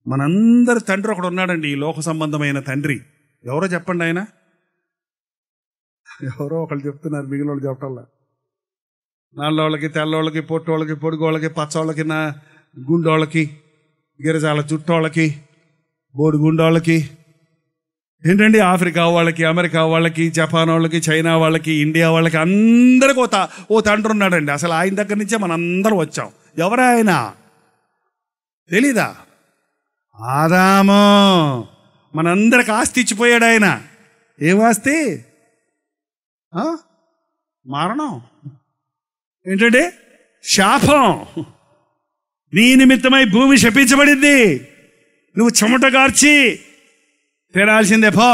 మనందరి తండ్రి ఒకడు ఉన్నాడండి, ఈ లోక సంబంధమైన తండ్రి. ఎవరో చెప్పండి ఆయన. ఎవరో ఒకళ్ళు చెప్తున్నారు, మిగిలిన వాళ్ళు చెప్పటల్లా. నల్లోళ్ళకి, తెల్లోళ్ళకి, పొట్టోళ్ళకి, పొడుగోళ్ళకి, పచ్చోళ్ళకి, గుండోళ్ళకి, గిరిజాల చుట్టోళ్ళకి, బోడిగుండోళ్ళకి, ఏంటండి ఆఫ్రికా వాళ్ళకి, అమెరికా వాళ్ళకి, జపాన్ వాళ్ళకి, చైనా వాళ్ళకి, ఇండియా వాళ్ళకి, అందరికి ఓ తండ్రి ఉన్నాడండి. అసలు ఆయన దగ్గర నుంచే మనందరం వచ్చాం. ఎవరా ఆయన తెలీదా? ఆదాము. మనందరికి ఆస్తి ఇచ్చిపోయాడు ఆయన. ఏం ఆస్తి? మరణం ఏంటంటే శాపం. నీ నిమిత్తమై భూమి శపించబడింది. నువ్వు చెమట గార్చి తినాల్సిందే పో.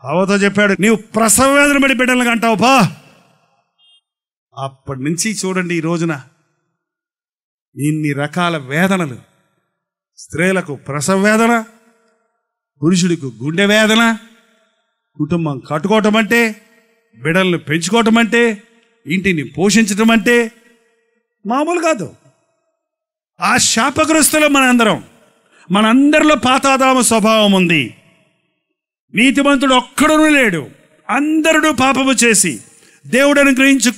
అవతో చెప్పాడు, నీవు ప్రసవ వేదన పడి బిడ్డలను అంటావు పో. అప్పటి నుంచి చూడండి ఈ రోజున ఇన్ని రకాల వేదనలు. స్త్రీలకు ప్రసవ వేదన, పురుషుడికి గుండె వేదన, కుటుంబం కట్టుకోవటం అంటే, బిడ్డలను పెంచుకోవటం అంటే, ఇంటిని పోషించటం అంటే మామూలు కాదు. ఆ శాపగ్రస్తులు మనందరిలో పాతాదాము స్వభావం ఉంది. నీతిమంతుడు ఒక్కడూ లేడు. అందరూ పాపము చేసి దేవుడు అనుగ్రహించు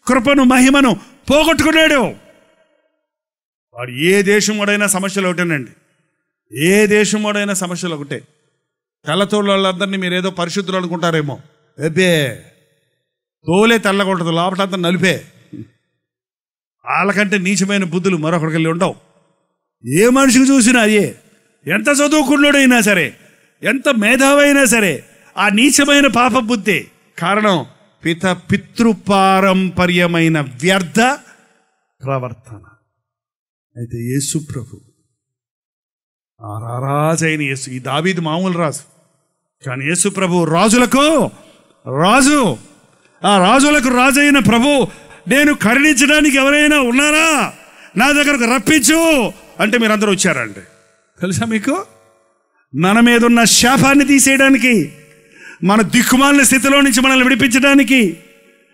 కృపను మహిమను పోగొట్టుకున్నాడు. వాడు ఏ దేశం వాడైనా సమస్యలు ఒకటేనండి. ఏ దేశం వాడైనా సమస్యలు ఒకటే. తెల్లతోళ్ళ వాళ్ళందరినీ మీరు ఏదో పరిశుద్ధులు అనుకుంటారేమో. అబ్బే, తోలే తెల్లగొంటది, లోపలంతా నలిపే. వాళ్ళకంటే నీచమైన బుద్ధులు మరొకరికి వెళ్ళి ఉండవు. ఏ మనిషికి చూసినా అయ్యే. ఎంత చదువుకున్నాడైనా సరే, ఎంత మేధావైనా సరే, ఆ నీచమైన పాప బుద్ధి కారణం పితృపారంపర్యమైన వ్యర్థ ప్రవర్తన. అయితే యేసు ప్రభు ఆ రాజైన యేసు, ఈ దావీదు మామూలు రాజు, కానీ యేసు ప్రభు రాజులకు రాజు. ఆ రాజులకు రాజైన ప్రభు, నేను కరుణించడానికి ఎవరైనా ఉన్నారా, నా దగ్గరకు రప్పించు అంటే మీరందరూ వచ్చారండి. తెలుసా మీకు? మన మీద ఉన్న శాపాన్ని తీసేయడానికి, మన దిక్కుమాలిన స్థితిలో నుంచి మనల్ని విడిపించడానికి,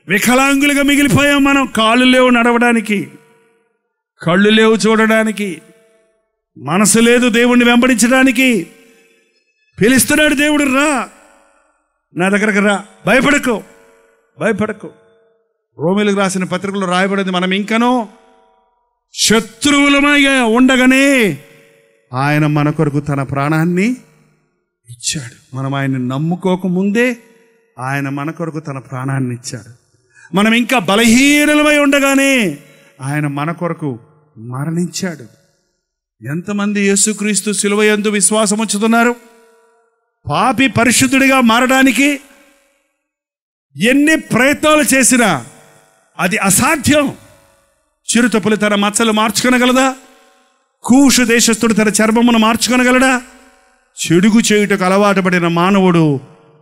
వికలాంగులుగా మిగిలిపోయాం మనం. కాళ్ళు లేవు నడవడానికి, కళ్ళు లేవు చూడడానికి, మనసు లేదు దేవుణ్ణి వెంబడించడానికి. పిలుస్తున్నాడు దేవుడు, రా నా దగ్గరకు రా, భయపడకు భయపడకు. రోమిలకు రాసిన పత్రికలో రాయబడింది, మనం ఇంకనూ శత్రువులమై ఉండగానే ఆయన మన కొరకు తన ప్రాణాన్ని ఇచ్చాడు. మనం ఆయన్ని నమ్ముకోక ముందే ఆయన మన కొరకు తన ప్రాణాన్ని ఇచ్చాడు. మనం ఇంకా బలహీనలమై ఉండగానే ఆయన మన కొరకు మరణించాడు. ఎంతమంది యేసుక్రీస్తు శిలువ యందు విశ్వాసం ఉంచుతున్నారు? పాపి పరిశుద్ధుడిగా మారడానికి ఎన్ని ప్రయత్నాలు చేసినా అది అసాధ్యం. చిరుతపులి తన మచ్చలు మార్చుకొనగలదా? కూషు దేశస్థుడు తన చర్మమును మార్చుకొనగలడా? చెడుగు చేయుటకు అలవాటు పడిన మానవుడు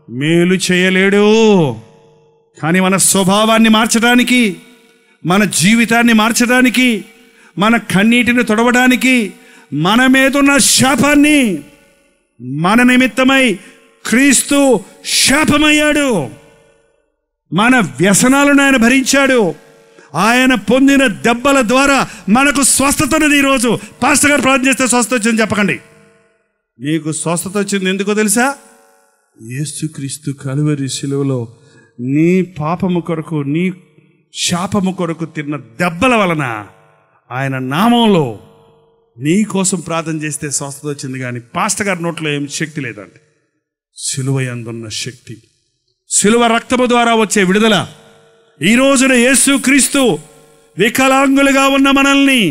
మేలు చేయలేడు. కానీ మన స్వభావాన్ని మార్చడానికి, మన జీవితాన్ని మార్చడానికి, మన కన్నీటిని తొడవడానికి, మన మీదున్న శాపాన్ని మన నిమిత్తమై క్రీస్తు శాపమయ్యాడు. మన వ్యసనాలను ఆయన భరించాడు. ఆయన పొందిన దెబ్బల ద్వారా మనకు స్వస్థత ఉన్నది. ఈరోజు పాస్టర్ గారు ప్రార్థన చేస్తే స్వస్థత వచ్చింది చెప్పకండి. నీకు స్వస్థత వచ్చింది ఎందుకో తెలుసా? యేసుక్రీస్తు కలువరి శిలువలో నీ పాపము కొరకు, నీ శాపము కొరకు తిన్న దెబ్బల వలన, ఆయన నామంలో నీ కోసం ప్రార్థన చేస్తే స్వస్థత వచ్చింది. కానీ పాస్టర్ గారి నోట్లో ఏం శక్తి లేదండి. శిలువ యందున్న శక్తి, శిలువ రక్తము ద్వారా వచ్చే విడుదల. ఈ రోజున యేసుక్రీస్తు వికలాంగులుగా ఉన్న మనల్ని,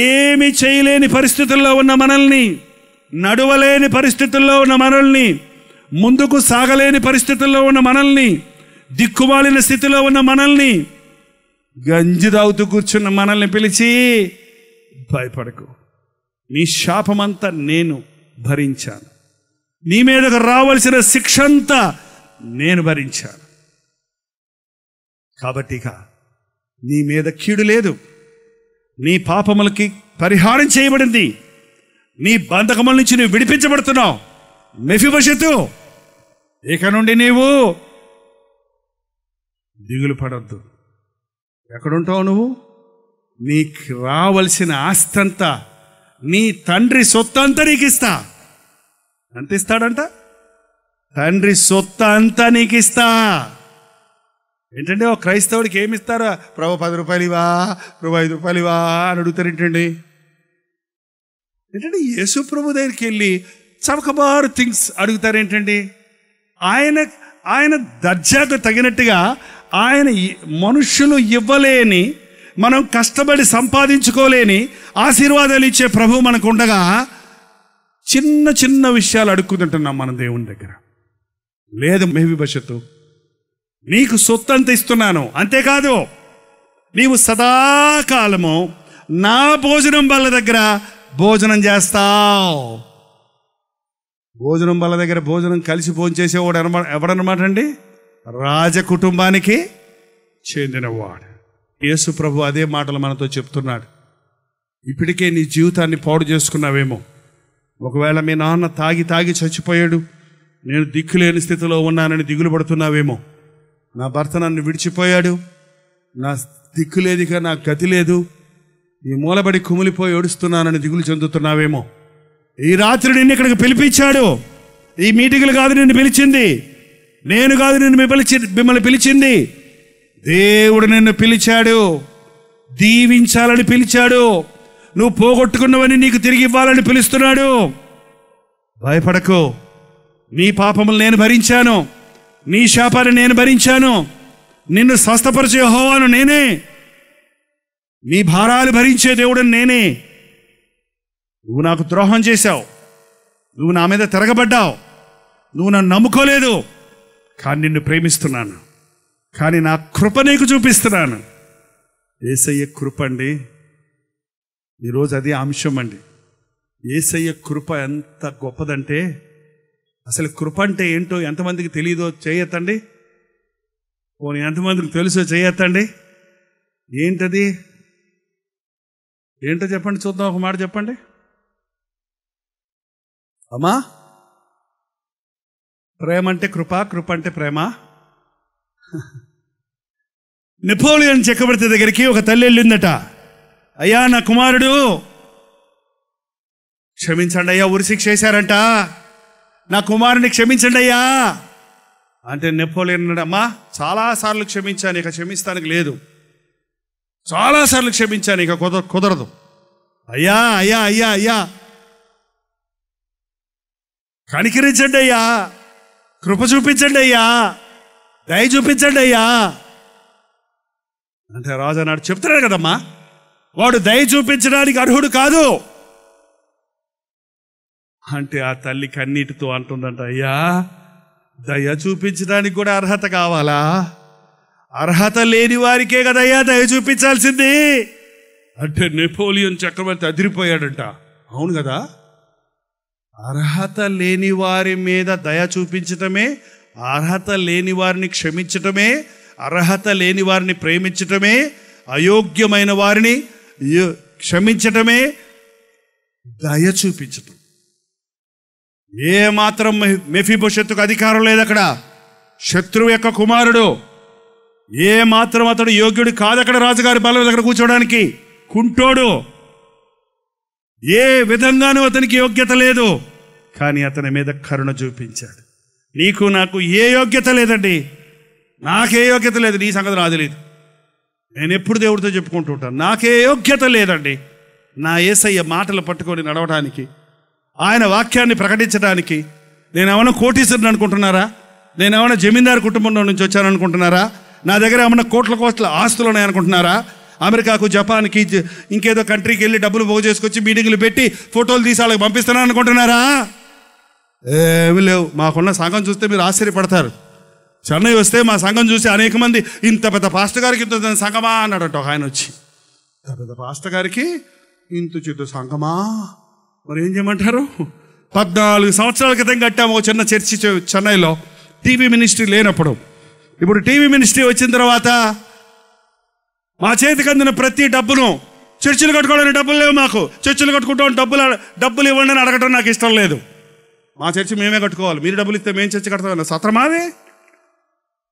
ఏమి చేయలేని పరిస్థితుల్లో ఉన్న మనల్ని, నడవలేని పరిస్థితుల్లో ఉన్న మనల్ని, ముందుకు సాగలేని పరిస్థితుల్లో ఉన్న మనల్ని, దిక్కుమాలిన స్థితిలో ఉన్న మనల్ని, గంజి తాగుతూ కూర్చున్న మనల్ని పిలిచి, భయపడకు, నీ శాపమంతా నేను భరించాను, నీ మీదకు రావలసిన శిక్ష అంతా నేను భరించాను, కాబట్టి ఇక నీ మీద కీడు లేదు, నీ పాపములకి పరిహారం చేయబడింది, నీ బంధకముల నుంచి నువ్వు విడిపించబడుతున్నావు. మెఫీబోషెతు, ఇక నుండి నీవు దిగులు పడొద్దు. ఎక్కడుంటావు నువ్వు? నీకు రావలసిన ఆస్తంతా, నీ తండ్రి సొత్తు అంతా నీకు ఇస్తా. ఎంత ఇస్తాడంట? తండ్రి సొత్తు అంతా నీకు ఇస్తా. ఏంటంటే ఒక క్రైస్తవుడికి ఏమి ఇస్తారా? ప్రభు 10 రూపాయలు ఇవా, ప్రభు 5 రూపాయలు ఇవా అని అడుగుతారు. ఏంటంటే యేసు ప్రభు దగ్గరికి వెళ్ళి చవకబారు థింగ్స్ అడుగుతారు. ఏంటండి? ఆయన దర్జాకు తగినట్టుగా, ఆయన మనుషులు ఇవ్వలేని, మనం కష్టపడి సంపాదించుకోలేని ఆశీర్వాదాలు ఇచ్చే ప్రభు మనకు ఉండగా చిన్న చిన్న విషయాలు అడుక్కుంటున్నాం మనం దేవుని దగ్గర. లేదు మెఫీబోషెతు, నీకు సొత్తంత ఇస్తున్నాను. అంతేకాదు నీవు సదాకాలము నా భోజనం బల్ల దగ్గర భోజనం చేస్తావు. భోజనం బల్ల దగ్గర భోజనం కలిసి భోంచేసేవాడు ఎవడనమాట అండి? రాజ కుటుంబానికి చెందినవాడు. యేసు ప్రభు అదే మాటలు మనతో చెప్తున్నాడు. ఇప్పటికే నీ జీవితాన్ని పాడు చేసుకున్నావేమో. ఒకవేళ మీ నాన్న తాగి తాగి చచ్చిపోయాడు, నేను దిక్కులేని స్థితిలో ఉన్నానని దిగులు పడుతున్నావేమో. నా భర్త నన్ను విడిచిపోయాడు, నా దిక్కు లేదిక, నా గతి లేదు, ఈ మూలబడి కుమిలిపోయి ఏడుస్తున్నానని దిగులు చెందుతున్నావేమో. ఈ రాత్రి నిన్ను ఇక్కడికి పిలిపించాడు. ఈ మీటింగులు కాదు నిన్ను పిలిచింది, నేను కాదు నిన్ను మిమ్మల్ని పిలిచింది. దేవుడు నిన్ను పిలిచాడు, దీవించాలని పిలిచాడు. నువ్వు పోగొట్టుకున్నవని నీకు తిరిగి ఇవ్వాలని పిలుస్తున్నాడు. భయపడకు. నీ పాపములు నేను భరించాను, నీ శాపాన్ని నేను భరించాను. నిన్ను స్వస్థపరిచే యెహోవాను నేనే, నీ భారాలు భరించే దేవుడని నేనే. నువ్వు నాకు ద్రోహం చేశావు, నువ్వు నా మీద తిరగబడ్డావు, నువ్వు నన్ను నమ్ముకోలేదు. కానీ నిన్ను ప్రేమిస్తున్నాను, కానీ నా కృప నీకు చూపిస్తున్నాను. యేసయ్య కృప అండి. ఈరోజు అదే అంశం అండి. యేసయ్య కృప ఎంత గొప్పదంటే, అసలు కృప అంటే ఏంటో ఎంతమందికి తెలియదో చేయొద్దండి. పోనీ ఎంతమందికి తెలుసో చేయొద్దండి. ఏంటది? ఏంటో చెప్పండి చూద్దాం. ఒక మాట చెప్పండి అమ్మా. ప్రేమ అంటే కృప, కృప అంటే ప్రేమ. నెపోలియన్ చక్రవర్తి దగ్గరికి ఒక తల్లి వెళ్ళిందట. అయ్యా నా కుమారుడు క్షమించండి అయ్యా, ఉరిశిక్ష చేశారంట, నా కుమారుని క్షమించండి అయ్యా అంటే నెపోలియన్ అన్నాడు, అమ్మా చాలాసార్లు క్షమించాను, ఇక క్షమిస్తానికి లేదు, చాలాసార్లు క్షమించాను, ఇక కుదరదు. అయ్యా అయ్యా అయ్యా అయ్యా కనికరించండి అయ్యా, కృప చూపించండి అయ్యా, దయ చూపించండి అయ్యా అంటే రాజు అన్నాడు, చెప్తున్నాడు కదమ్మా, వాడు దయ చూపించడానికి అర్హుడు కాదు అంటే ఆ తల్లి కన్నీటితో అంటుందంట, అయ్యా దయ చూపించడానికి కూడా అర్హత కావాలా? అర్హత లేని వారికే కదయ్యా దయ చూపించాల్సింది అంటే నెపోలియన్ చక్రవర్తి అదిరిపోయాడంట. అవును కదా, అర్హత లేని వారి మీద దయ చూపించటమే, అర్హత లేని వారిని క్షమించటమే, అర్హత లేని వారిని ప్రేమించటమే, అయోగ్యమైన వారిని క్షమించటమే దయ చూపించటం. ఏ మాత్రం మెఫీబోషెత్తుకు అధికారం లేదు అక్కడ. శత్రువు యొక్క కుమారుడు, ఏ మాత్రం అతడు యోగ్యుడు కాదు అక్కడ రాజుగారి బల్ల దగ్గర కూర్చోవడానికి. కుంటోడు, ఏ విధంగానూ అతనికి యోగ్యత లేదు, కానీ అతని మీద కరుణ చూపించాడు. నీకు నాకు ఏ యోగ్యత లేదండి, నాకే యోగ్యత లేదు, నీ సంగతి నాకు తెలియదు. నేను ఎప్పుడు దేవుడితో చెప్పుకుంటూ ఉంటాను, నాకే యోగ్యత లేదండి నా యేసయ్య మాటలు పట్టుకొని నడవడానికి, ఆయన వాక్యాన్ని ప్రకటించడానికి. నేనేమన్నా కోటీశ్వరుని అనుకుంటున్నారా? నేనేమన్నా జమీందారు కుటుంబంలో నుంచి వచ్చాననుకుంటున్నారా? నా దగ్గర ఏమన్నా కోట్ల ఆస్తులు ఉన్నాయనుకుంటున్నారా? అమెరికాకు, జపాన్కి, ఇంకేదో కంట్రీకి వెళ్ళి డబ్బులు పోగు చేసుకొచ్చి మీటింగులు పెట్టి ఫోటోలు తీసి వాళ్ళకి పంపిస్తున్నాను అనుకుంటున్నారా? ఏమి లేవు. మాకున్న సంఘం చూస్తే మీరు ఆశ్చర్యపడతారు. చెన్నై వస్తే మా సంఘం చూసి అనేక మంది, ఇంత పెద్ద పాస్టర్ గారికి ఇంత సంఘమా అన్నాడట ఒక ఆయన వచ్చి. ఇంత పెద్ద పాస్టర్ గారికి ఇంత చిన్న సంఘమా? మరి ఏం చేయమంటారు? 14 సంవత్సరాల క్రితం కట్టాము ఒక చిన్న చర్చి చెన్నైలో, టీవీ మినిస్ట్రీ లేనప్పుడు. ఇప్పుడు టీవీ మినిస్ట్రీ వచ్చిన తర్వాత మా చేతికి అందిన ప్రతి డబ్బును, చర్చిలు కట్టుకోవడానికి డబ్బులు లేవు మాకు, చర్చిలు కట్టుకుంటాం, డబ్బులు ఇవ్వండి అని అడగటం నాకు ఇష్టం లేదు. మా చర్చి మేమే కట్టుకోవాలి, మీరు డబ్బులు ఇస్తే మేము చర్చి కడతామన్నా సత్రమాది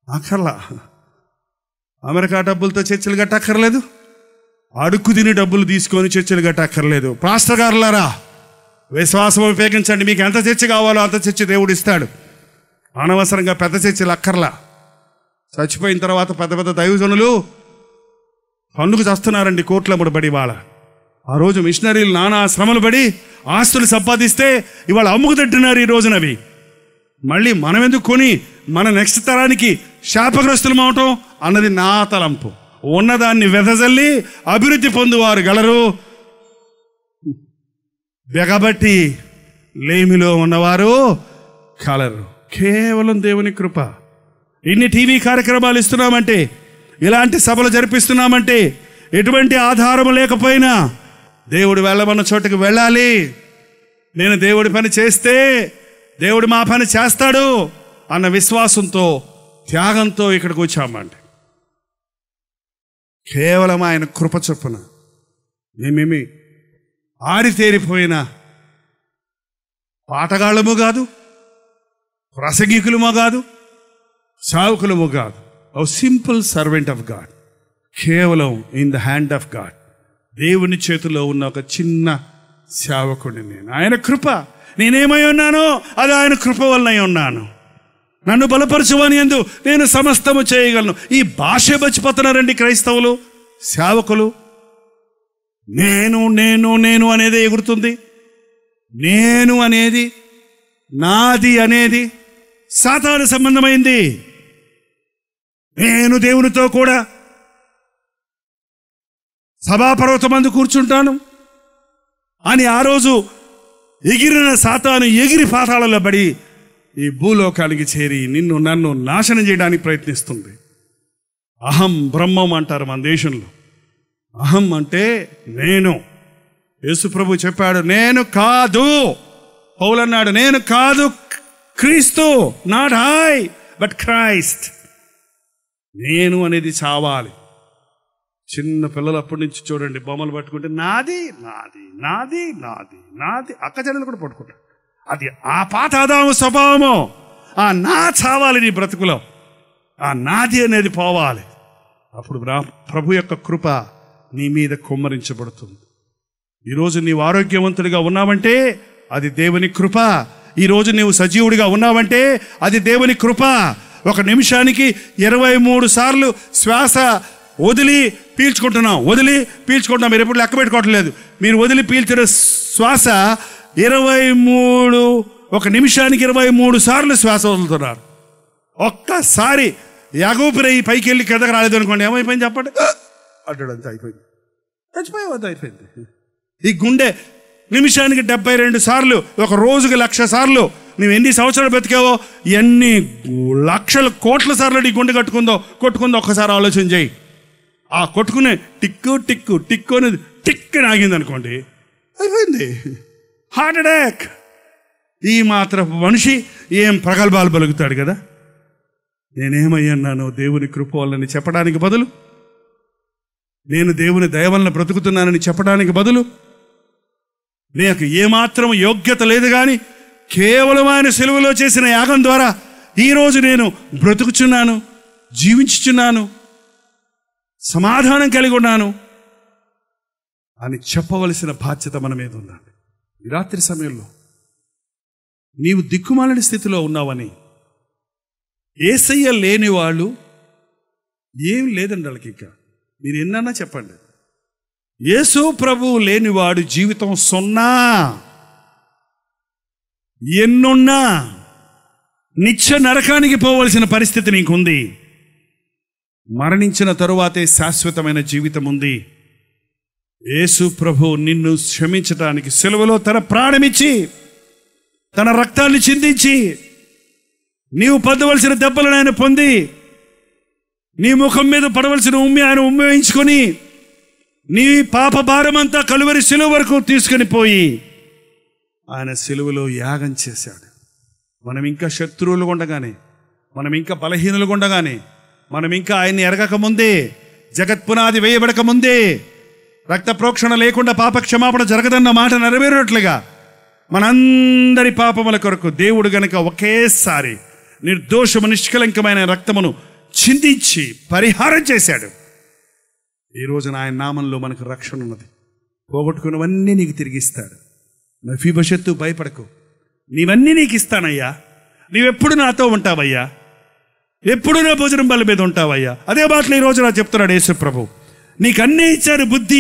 అక్కర్లా. అమెరికా డబ్బులతో చర్చిలు కట్టక్కర్లేదు, అడుక్కు తిని డబ్బులు తీసుకొని చర్చిలు కట్టక్కర్లేదు. పాస్టర్ గారులారా, విశ్వాసం ఉపయోగించండి. మీకు ఎంత చర్చి కావాలో అంత చర్చి దేవుడు ఇస్తాడు. అనవసరంగా పెద్ద చర్చిలు అక్కర్లా. చచ్చిపోయిన తర్వాత పెద్ద పెద్ద దైవజనులు పన్నుకు చేస్తున్నారండి, కోట్లముడు పడి. వాళ్ళ ఆ రోజు మిషనరీలు నానా శ్రమలు పడి ఆస్తులు సంపాదిస్తే ఇవాళ అమ్ముకు తింటున్నారు ఈ రోజునవి. మళ్ళీ మనం ఎందుకు కొని మన నెక్స్ట్ తరానికి శాపగ్రస్తులం అవటం అన్నది నా తలంపు. ఉన్నదాన్ని వెదజల్లి అభివృద్ధి పొందువారు గలరు, బెగబట్టి లేమిలో ఉన్నవారు కలరు. కేవలం దేవుని కృప. ఇన్ని టీవీ కార్యక్రమాలు ఇస్తున్నామంటే, ఇలాంటి సభలు జరిపిస్తున్నామంటే, ఎటువంటి ఆధారం లేకపోయినా దేవుడు వెళ్ళమన్న చోటుకు వెళ్ళాలి. నేను దేవుడి పని చేస్తే దేవుడు మా పని చేస్తాడు అన్న విశ్వాసంతో, త్యాగంతో ఇక్కడికి వచ్చామండి. కేవలం ఆయన కృప చొప్పున. మేమేమి ఆరితేరిపోయిన పాటగాళ్ళము కాదు, ప్రసంగికులమో కాదు, సావుకులము కాదు. ఓ సింపుల్ సర్వెంట్ ఆఫ్ గాడ్, కేవలం in the hand of God, దేవుని చేతిలో ఉన్న ఒక చిన్న సేవకుడిని నేను. ఆయన కృప, నేనేమై ఉన్నానో అది ఆయన కృప వలన ఉన్నాను. నన్ను బలపరచువని యందు నేను సమస్తము చేయగలను. ఈ భాష మర్చిపోతున్నారండి క్రైస్తవులు, సేవకులు. నేను నేను నేను అనేది ఎగురుతుంది. నేను అనేది, నాది అనేది సాతాను సంబంధమైంది. నేను దేవునితో కూడా సభాపర్వతమందు కూర్చుంటాను అని ఆ రోజు ఎగిరిన సాతాను ఎగిరి పాతాళంలో పడి ఈ భూలోకానికి చేరి నిన్ను నన్ను నాశనం చేయడానికి ప్రయత్నిస్తుంది. అహం బ్రహ్మం అంటారు మన దేశంలో. అహం అంటే నేను. యేసుప్రభు చెప్పాడు, నేను కాదు. పౌలు అన్నాడు, నేను కాదు క్రీస్తు, నాట్ ఐ బట్ క్రైస్ట్. నేను అనేది చావాలి. చిన్న పిల్లలు అప్పటి నుంచి చూడండి, బొమ్మలు పట్టుకుంటే నాది నాది నాది నాది నాది, అక్క చెల్లెలు కూడా పట్టుకుంటారు. అది ఆ పాత ఆదాము స్వభావము. ఆ నా చావాలి నీ బ్రతుకులో, ఆ నాది అనేది పోవాలి. అప్పుడు ప్రభు యొక్క కృప నీ మీద కుమ్మరించబడుతుంది. ఈరోజు నీవు ఆరోగ్యవంతుడిగా ఉన్నావంటే అది దేవుని కృప. ఈరోజు నీవు సజీవుడిగా ఉన్నావంటే అది దేవుని కృప. ఒక నిమిషానికి 23 సార్లు శ్వాస వదిలి పీల్చుకుంటున్నాం, వదిలి పీల్చుకుంటున్నాం. మీరు ఎప్పుడు లెక్క పెట్టుకోవట్లేదు. మీరు వదిలి పీల్చిన శ్వాస 23, ఒక నిమిషానికి 23 సార్లు శ్వాస వదులుతున్నారు. ఒక్కసారి యాగూపిరై పైకి వెళ్ళి కిందకి రాలేదు అనుకోండి, ఏమైపోయింది చెప్పండి, అడ్డాడు, అంతా అయిపోయింది, చచ్చిపోయేది అయిపోయింది. ఈ గుండె నిమిషానికి 72 సార్లు, ఒక రోజుకి 1,00,000 సార్లు. నువ్వు ఎన్ని సంవత్సరాలు బతికావో, ఎన్ని లక్షల కోట్ల సార్లు నీ గుండె కొట్టుకుందో ఒక్కసారి ఆలోచన చేయి. ఆ కొట్టుకునే టిక్కు టిక్కు టిక్కు అనేది టిక్కు ఆగింది అనుకోండి, అయిపోయింది, హార్ట్ అటాక్. ఈ మాత్రపు మనిషి ఏం ప్రగల్భాలు పలుకుతాడు కదా. నేనేమయ్యన్నానో దేవుని కృప వల్లని చెప్పడానికి బదులు, నేను దేవుని దయ వలన బ్రతుకుతున్నానని చెప్పడానికి బదులు, నాకు ఏమాత్రం యోగ్యత లేదు కానీ కేవలం ఆయన సెలవులో చేసిన యాగం ద్వారా ఈరోజు నేను బ్రతుకుచున్నాను, జీవించుచున్నాను, సమాధానం కలిగి ఉన్నాను అని చెప్పవలసిన బాధ్యత మన మీద ఉందండి. ఈ రాత్రి సమయంలో నీవు దిక్కుమాలని స్థితిలో ఉన్నావని, యేసయ్య లేని వాళ్ళు ఏం లేదండి వాళ్ళకి. ఇంకా మీరు ఎన్నన్నా చెప్పండి, యేసు ప్రభువు లేనివాడు జీవితం 0. ఎన్నున్నా నిత్య నరకానికి పోవలసిన పరిస్థితి నీకుంది. మరణించిన తరువాతే శాశ్వతమైన జీవితం ఉంది. యేసు ప్రభు నిన్ను క్షమించడానికి సిలువలో తన ప్రాణమిచ్చి, తన రక్తాన్ని చిందించి, నీవు పొందవలసిన దెబ్బలను ఆయన పొంది, నీ ముఖం మీద పడవలసిన ఉమ్మి ఆయన ఉమ్మేయించుకొని, నీ పాప భారమంతా కలువరి సిలువ వరకు తీసుకొని పోయి ఆయన సిలువలో యాగం చేశాడు. మనం ఇంకా శత్రువులు ఉండగానే, మనం ఇంకా బలహీనులు ఉండగానే, మనం ఇంకా ఆయన్ని ఎరగక ముందే, జగత్పునాది వేయబడక ముందే, రక్త ప్రోక్షణ లేకుండా పాప క్షమాపణ జరగదన్న మాట నెరవేరినట్లుగా మనందరి పాపముల కొరకు దేవుడు గనక ఒకేసారి నిర్దోషము నిష్కలంకమైన రక్తమును చిందించి పరిహారం చేశాడు. ఈ రోజున ఆయన నామంలో మనకు రక్షణ ఉన్నది. పోగొట్టుకున్నవన్నీ నీకు తిరిగిస్తాడు. మెఫీబోషెత్తు, భయపడకు, నీవన్నీ నీకు ఇస్తానయ్యా, నీవెప్పుడు నాతో ఉంటావయ్యా, ఎప్పుడు నా భోజనం బల్ల మీద ఉంటావయ్యా. అదే మాటలు ఈ రోజు నాకు చెప్తున్నాడు యేసు ప్రభు. నీకు అన్నీ ఇచ్చారు, బుద్ధి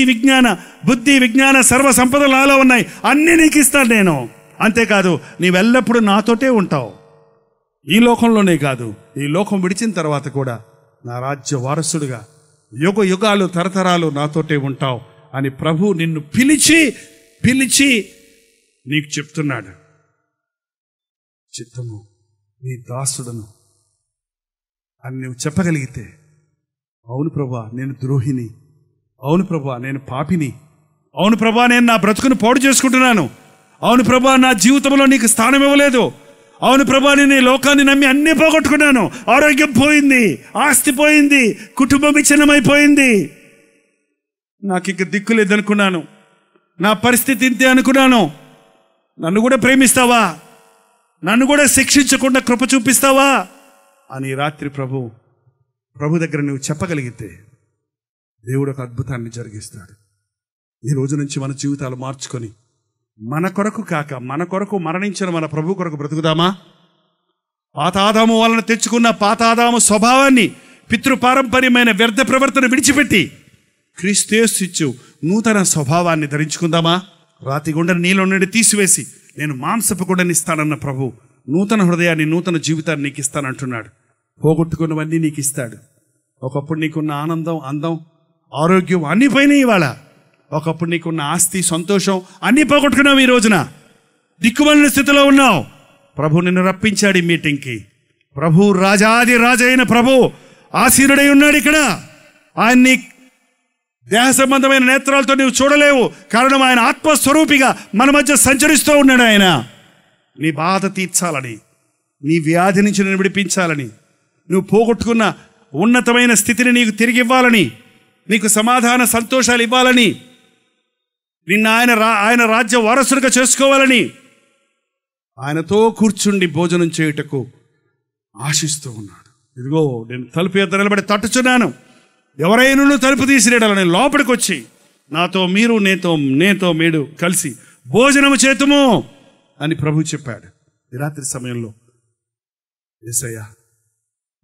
విజ్ఞాన సర్వ సంపదలు నాలో ఉన్నాయి, అన్నీ నీకు ఇస్తాను నేను. అంతేకాదు నీవెల్లప్పుడూ నాతోటే ఉంటావు. ఈ లోకంలోనే కాదు, ఈ లోకం విడిచిన తర్వాత కూడా నా రాజ్య వారసుడుగా యుగ యుగాలు తరతరాలు నాతోటే ఉంటావు అని ప్రభు నిన్ను పిలిచి నీకు చెప్తున్నాడు. చిత్తము నీ దాసుడను అని నువ్వు చెప్పగలిగితే, అవును ప్రభువా నేను ద్రోహిని, అవును ప్రభువా నేను పాపిని, అవును ప్రభువా నేను నా బ్రతుకును పాడు చేసుకుంటున్నాను, అవును ప్రభువా నా జీవితంలో నీకు స్థానం ఇవ్వలేదు, అవును ప్రభువా నేను ఈ లోకాన్ని నమ్మి అన్నీ పోగొట్టుకున్నాను, ఆరోగ్యం పోయింది, ఆస్తి పోయింది, కుటుంబం విచ్ఛిన్నమైపోయింది, నాకు ఇక దిక్కు లేదనుకున్నాను, నా పరిస్థితి ఇంతే అనుకున్నాను, నన్ను కూడా ప్రేమిస్తావా, నన్ను కూడా శిక్షించకుండా కృప చూపిస్తావా అని రాత్రి ప్రభు దగ్గర నువ్వు చెప్పగలిగితే దేవుడు ఒక అద్భుతాన్ని జరిగిస్తాడు. ఈ రోజు నుంచి మన జీవితాలు మార్చుకొని మన కొరకు కాక మన కొరకు మరణించిన మన ప్రభు కొరకు బ్రతుకుదామా? పాత ఆదాము వలన తెచ్చుకున్న పాత ఆదాము స్వభావాన్ని, పితృపారంపర్యమైన వ్యర్థ ప్రవర్తన విడిచిపెట్టి క్రీస్తు ఇచ్చు నూతన స్వభావాన్ని ధరించుకుందామా? రాతి గుండెని నీలో నుండి తీసివేసి నేను మాంసపు గుండెని ఇస్తానన్న ప్రభు నూతన హృదయాన్ని, నూతన జీవితాన్ని నీకు ఇస్తానంటున్నాడు. పోగొట్టుకున్నవన్నీ నీకు ఇస్తాడు. ఒకప్పుడు నీకున్న ఆనందం, అందం, ఆరోగ్యం అన్నీ పోయినాయి ఇవాళ. ఒకప్పుడు నీకున్న ఆస్తి, సంతోషం అన్నీ పోగొట్టుకున్నావు. ఈ రోజున దిక్కుమాలిన స్థితిలో ఉన్నావు. ప్రభు నిన్ను రప్పించాడు ఈ మీటింగ్కి. ప్రభు రాజాది రాజైన ప్రభు ఆసీనుడై ఉన్నాడు ఇక్కడ. ఆయన్ని దేహ సంబంధమైన నేత్రాలతో నువ్వు చూడలేవు. కారణం ఆయన ఆత్మస్వరూపిగా మన మధ్య సంచరిస్తూ ఉన్నాడు. ఆయన నీ బాధ తీర్చాలని, నీ వ్యాధి నుంచి నేను విడిపించాలని, నువ్వు పోగొట్టుకున్న ఉన్నతమైన స్థితిని నీకు తిరిగి ఇవ్వాలని, నీకు సమాధాన సంతోషాలు ఇవ్వాలని, నిన్న ఆయన రాజ్య వారసుడిగా చేసుకోవాలని, ఆయనతో కూర్చుండి భోజనం చేయుటకు ఆశిస్తూ ఉన్నాడు. ఇదిగో నేను తలుపు ఎదుట నిలబడి తట్టుచున్నాను. ఎవరైనా తలుపు తీసిరేడాల నేను లోపలికి వచ్చి నాతో మీరు నేతో మీరు కలిసి భోజనము చేతుము అని ప్రభు చెప్పాడు. ఈ రాత్రి సమయంలో యేసయ్యా,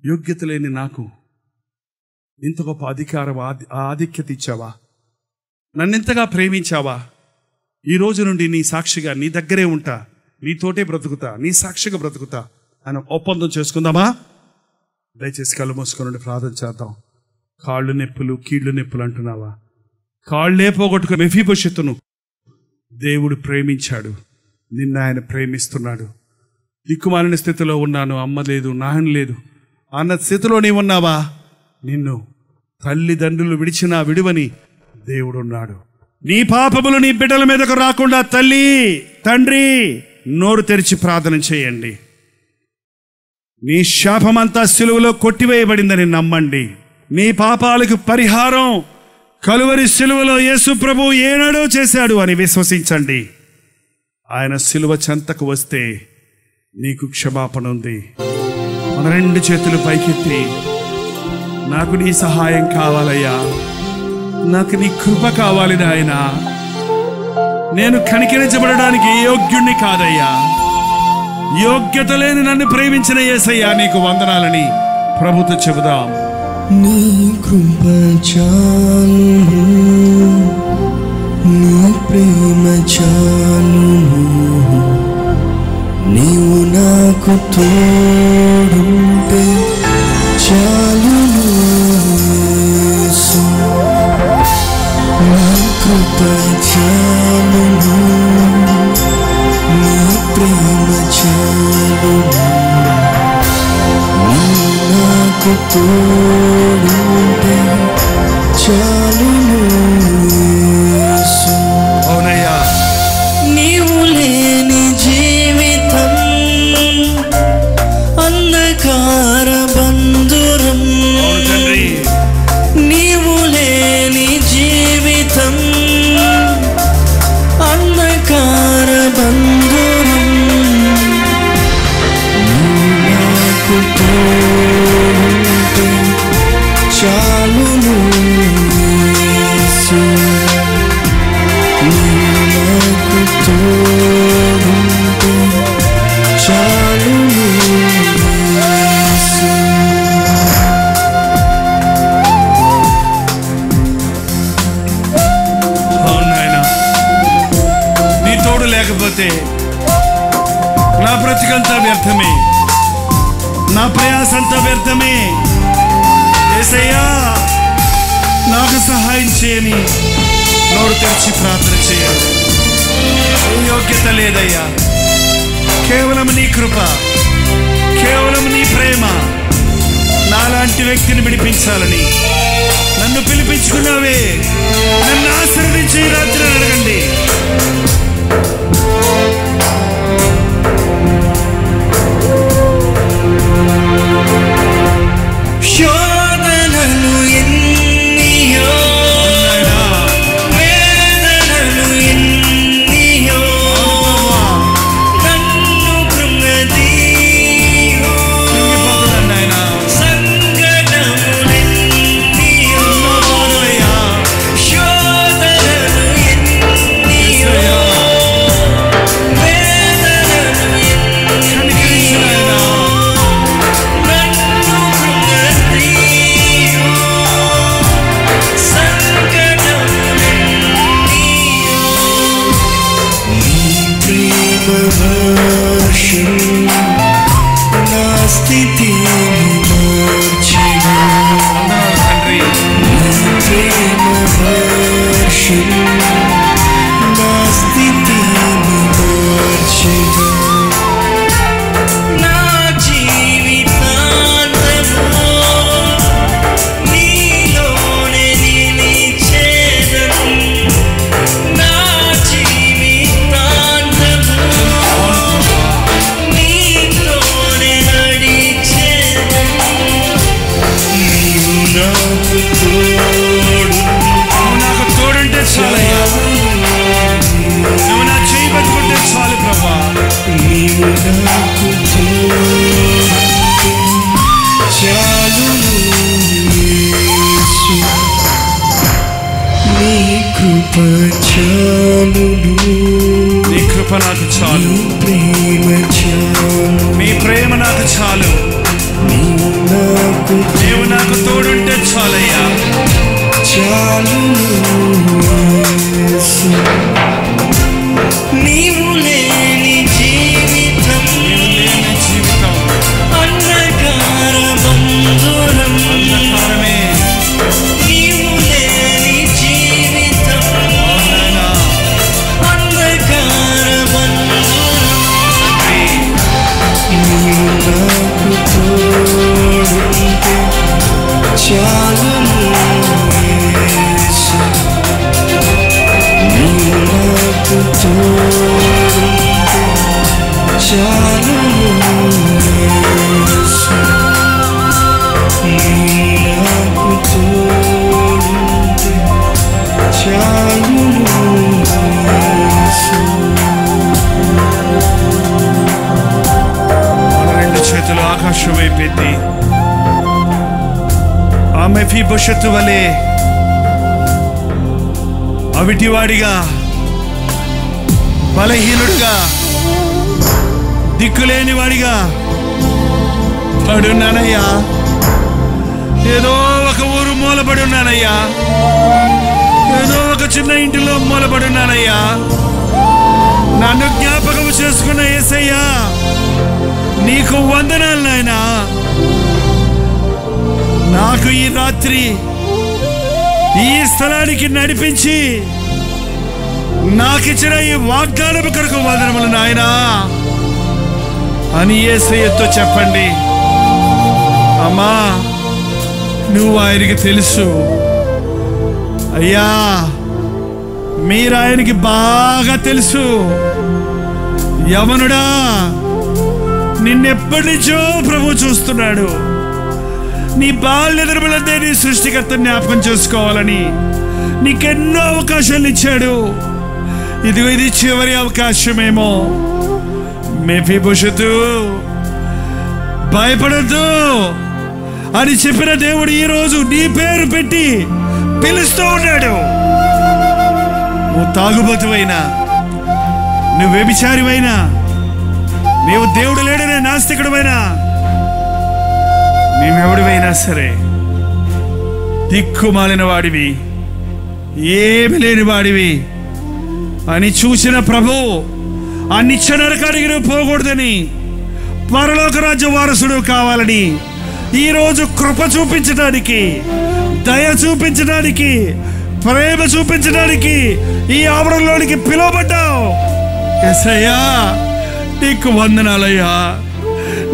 యోగ్యత లేని నాకు ఇంత గొప్ప అధికారం, ఆధిక్యత ఇచ్చావా? నన్నెంతగా ప్రేమించావా? ఈ రోజు నుండి నీ సాక్షిగా నీ దగ్గరే ఉంటా, నీతోటే బ్రతుకుతా, నీ సాక్షిగా బ్రతుకుతా అని ఒప్పందం చేసుకుందామా? దయచేసి కళ్ళు మూసుకొని ప్రార్థన చేద్దాం. కాళ్ళు నొప్పులు, కీళ్ళు నొప్పులు అంటున్నావా? కాళ్ళే పోగొట్టుకుని మెఫీబోషెతును దేవుడు ప్రేమించాడు. నిన్న ఆయన ప్రేమిస్తున్నాడు. దిక్కుమాలిన స్థితిలో ఉన్నాను, అమ్మ లేదు, నాయన లేదు అన్న స్థితిలో నీవు ఉన్నావా? నిన్ను తల్లిదండ్రులు విడిచినా విడువని దేవుడున్నాడు. నీ పాపములు నీ బిడ్డల మీదకు రాకుండా తల్లి, తండ్రి నోరు తెరిచి ప్రార్థన చేయండి. నీ శాపమంతా సిలువలో కొట్టివేయబడిందని నమ్మండి. నీ పాపాలకు పరిహారం కలువరి సిలువలో యేసు ప్రభు ఏనాడో చేశాడు అని విశ్వసించండి. ఆయన సిలువ చెంతకు వస్తే నీకు క్షమాపణ ఉంది. మన రెండు చేతులు పైకెత్తి, నాకు నీ సహాయం కావాలయ్యా, నాకు నీ కృప కావాలి నాయనా, నేను కనికరించబడడానికి యోగ్యుణ్ణి కాదయ్యా, యోగ్యత లేని నన్ను ప్రేమించిన యేసయ్యా నీకు వందనాలని ప్రభుతో చెబుదాం. నీ కృప చాలును, నీ ప్రేమ చాలును, నీవు నాకు తోడుంటే చాలును యేసు. నీ కృప చాలును, నీ ప్రేమ చాలును, నాకు తోడుంటే చాలును యేసు. అవునయ్యా, నీవు లేని జీవితం అంధకార బంధురం. నీవు లేని జీవితం అంధకార బంధురం, నాకు తోడుంటే చాలును యేసు. నాకు తోడుంటే చాలును యేసు. అవును నాయనా, నీ తోడు లేకపోతే నా బ్రతికంతా వ్యర్థమే, నా ప్రయాసంతా వ్యర్థమే. యేసయ్యా నాకు సహాయం చేయని నోరు తెరిచి ప్రార్థన చేయాలి. యోగ్యత లేదయ్యా, కేవలం నీ కృప, కేవలం నీ ప్రేమ నాలాంటి వ్యక్తిని విడిపించాలని నన్ను పిలిపించుకున్నావే, నన్ను ఆశీర్వదించి ఈ రాత్రి అడగండి. శోధనలు ఎన్నియో, వేదనలు ఎన్నియో, నన్ను కృంగదీయో, సంకటములెన్నియో, శోధనలు ఎన్నియో, వేదనలు ఎన్నియో, నన్ను కృంగదీయో, సంకటములెన్నియో, నీ ప్రేమ వర్షం నా స్థితిని మార్చెను. తండ్రి, నీ ప్రేమ వర్షం నా స్థితిని మార్చెను. నా జీవితాంతము నీలోనే నిలిచెదను. నా జీవితాంతము నీతోనే నడిచెదను. నీవు నాకు తోడు, నువ్వు నాకు తోడుంటే చాలయ్యా, నువ్వు నా చేయి పట్టుకుంటే చాలు ప్రభా. నీవు నాకు తోడు చాలును యేసు. నీ కృప చాలును, నీ కృప నాకు చాలు, నీ ప్రేమ చాలు, మీ ప్రేమ నాకు చాలు, నీవు నాకు నీవు నాకు తోడుంటే చాలయ్యా. చాలును యేసు. నీవు లేని జీవితం లేని జీవితం అంధకార బంధురం. అంధకారమే. నీవు లేని జీవితం నాయనా, అంధకార బంధురం. తండ్రి, నీవు నాకు తోడుంటే చాలును యేసు. నీవు నాకు తోడుంటే చాలును యేసు. నీవు నాకు తోడుంటే చాలును యేసు. మన రెండు చేతులు ఆకాశం వైపు ఎత్తి ఆ మెఫీబోషెతు వలె అవిటివాడిగా, బలహీనుడిగా, దిక్కులేని వాడిగా పడున్నానయ్యా. ఏదో ఒక ఊరు మూలపడి ఉన్నానయ్యా, ఏదో ఒక చిన్న ఇంటిలో మూలపడి ఉన్నానయ్యా. నన్ను జ్ఞాపకం చేసుకున్న యేసయ్యా, నీకు వందనాలు నాయనా. నాకు ఈ రాత్రి ఈ స్థలానికి నడిపించి నాకిచ్చిన ఈ వాగ్దానం కొరకు వందనములు నాయనా అని యేసయ్యతో చెప్పండి. అమ్మా, నువ్వు ఆయనకి తెలుసు అయ్యా, మీరు ఆయనకి బాగా తెలుసు. యవనుడా, నిన్నెప్పటి నుంచో ప్రభు చూస్తున్నాడు. నీ బాల్య దినములందే నీ సృష్టికర్త జ్ఞాపకం చేసుకోవాలని నీకెన్నో అవకాశాలు ఇచ్చాడు. ఇదిగో ఇది చివరి అవకాశమేమో. మెఫీబోషెతు, భయపడద్దు అని చెప్పిన దేవుడు ఈ రోజు నీ పేరు పెట్టి పిలుస్తూ ఉన్నాడు. నువ్వు తాగుబోతువైనా, నువ్వు వ్యభిచారివైనా, నీవు దేవుడు లేడనే నాస్తికుడువైనా, నీవెవడివైనా సరే, దిక్కుమాలిన వాడివి, ఏమి లేని వాడివి అని చూసిన ప్రభు ఆ నిత్య నరకానికి నువ్వు పోకూడదని, పరలోక రాజ్య వారసుడు కావాలని ఈరోజు కృప చూపించడానికి, దయ చూపించడానికి, ప్రేమ చూపించడానికి ఈ ఆవరణలోనికి పిలువబడ్డావు. యేసయ్యా, నీకు వందనాలయ్యా.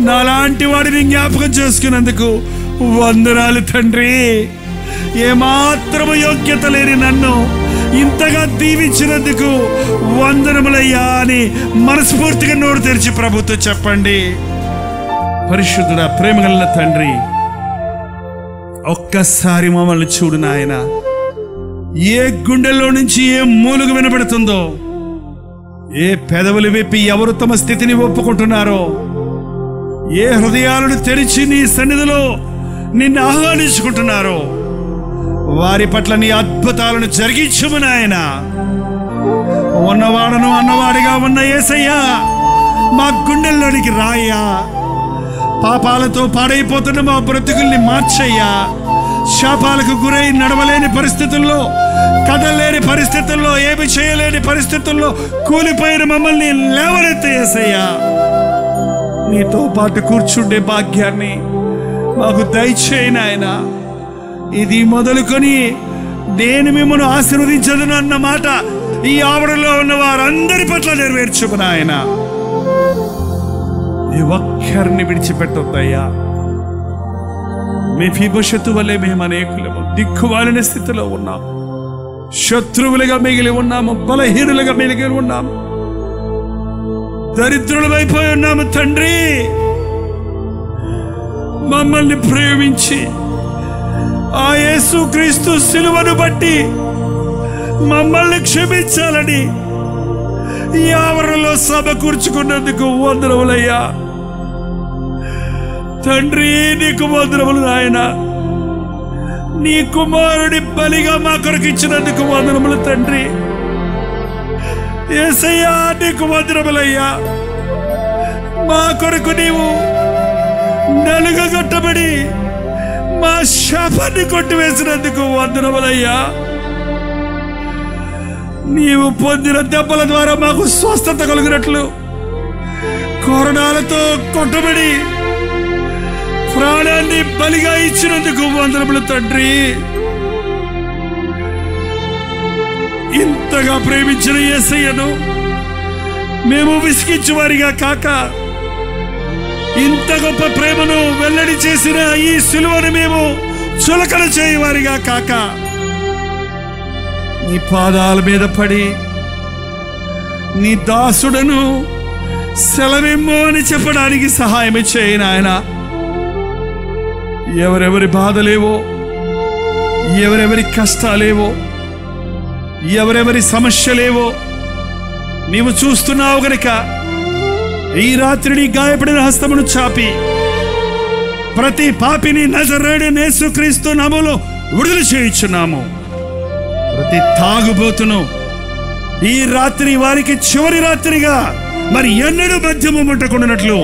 నాలాంటి వాడిని జ్ఞాపకం చేసుకున్నందుకు వందనాలు తండ్రి. ఏమాత్రము యోగ్యత లేని నన్ను ఇంతగా దీవించినందుకు వందనములయ్యా అని మనస్ఫూర్తిగా నోరు తెరిచి ప్రభుతో చెప్పండి. పరిశుద్ధుడా, ప్రేమగల తండ్రి, ఒక్కసారి మమ్మల్ని చూడు నాయన. ఏ గుండెల్లో నుంచి ఏ మూలుగు వినబడుతుందో, ఏ పెదవులు విప్పి ఎవరు తమ స్థితిని ఒప్పుకుంటున్నారో, ఏ హృదయాలను తెరిచి నీ సన్నిధిలో నిన్ను ఆహ్వానించుకుంటున్నారో వారి పట్ల నీ అద్భుతాలను జరిగించుము నాయన. ఉన్నవాడను అన్నవాడిగా ఉన్న యేసయ్యా, మా గుండెల్లోనికి రాయ్యా. పాపాలతో పాడైపోతున్న మా బ్రతుకుల్ని మార్చయ్యా. శాపాలకు గురై నడవలేని పరిస్థితుల్లో, కదలేని పరిస్థితుల్లో, ఏమి చేయలేని పరిస్థితుల్లో కూలిపోయిన మమ్మల్ని లేవనెత్తే యేసయ్యా. నీతో పాటు కూర్చుండే భాగ్యాన్ని మాకు దయచేయి నాయన. ఇది మొదలుకొని నేను మిమ్మల్ని ఆశీర్వదించదును అన్న మాట ఈ ఆవరణలో ఉన్న వారందరి పట్ల నెరవేర్చుము నాయన. ఈ ఒక్కరిని విడిచిపెట్టొద్దయ్యా. మెఫీబోషెతు వలె మేము అనేకులము దిక్కుమాలిన స్థితిలో ఉన్నాము, శత్రువులుగా మిగిలి ఉన్నాము, బలహీనులుగా మిగిలి ఉన్నాము, దరిద్రులమైపోయి ఉన్నాము తండ్రి. మమ్మల్ని ప్రేమించి ఆ యేసుక్రీస్తు సిలువను బట్టి మమ్మల్ని క్షమించాలని ఈ ఆవరణలో సభ కూర్చుకున్నందుకు వందనములయ్యా. తండ్రి, నీకు వందనములు నాయన. నీ కుమారుడి బలిగా మా కొరకు ఇచ్చినందుకు వందనములు తండ్రి. యేసయ్యా, నీకు వందనములయ్యా. మా కొరకు నీవు నలుగగొట్టబడి మా శాపాన్ని కొట్టివేసినందుకు వందనములయ్యా. నీవు పొందిన దెబ్బల ద్వారా మాకు స్వస్థత కలిగినట్లు కొరడాలతో కొట్టబడి ప్రాణాన్ని బలిగా ఇచ్చినందుకు వందనములు తండ్రి. ఇంతగా ప్రేమించిన యేసయ్యను మేము విసిగించు వారిగా కాక, ఇంత గొప్ప ప్రేమను వెల్లడి చేసిన ఈ సిలువను మేము చులకన చేయవారిగా కాక, నీ పాదాల మీద పడి నీ దాసుడను సెలవిమ్ము అని చెప్పడానికి సహాయం చేయి నాయన. ఎవరెవరి బాధలేవో, ఎవరెవరి కష్టాలేవో, ఎవరెవరి సమస్యలేవో నీవు చూస్తున్నావు గనుక ఈ రాత్రిని గాయపడిన హస్తమును చాపి ప్రతి పాపిని నజరేయుడైన యేసుక్రీస్తు నామములో విడుదల చేయుచున్నాము. ప్రతి తాగుబోతును ఈ రాత్రి వారికి చివరి రాత్రిగా మరి ఎన్నడూ మద్యము ముట్టకుండానట్లు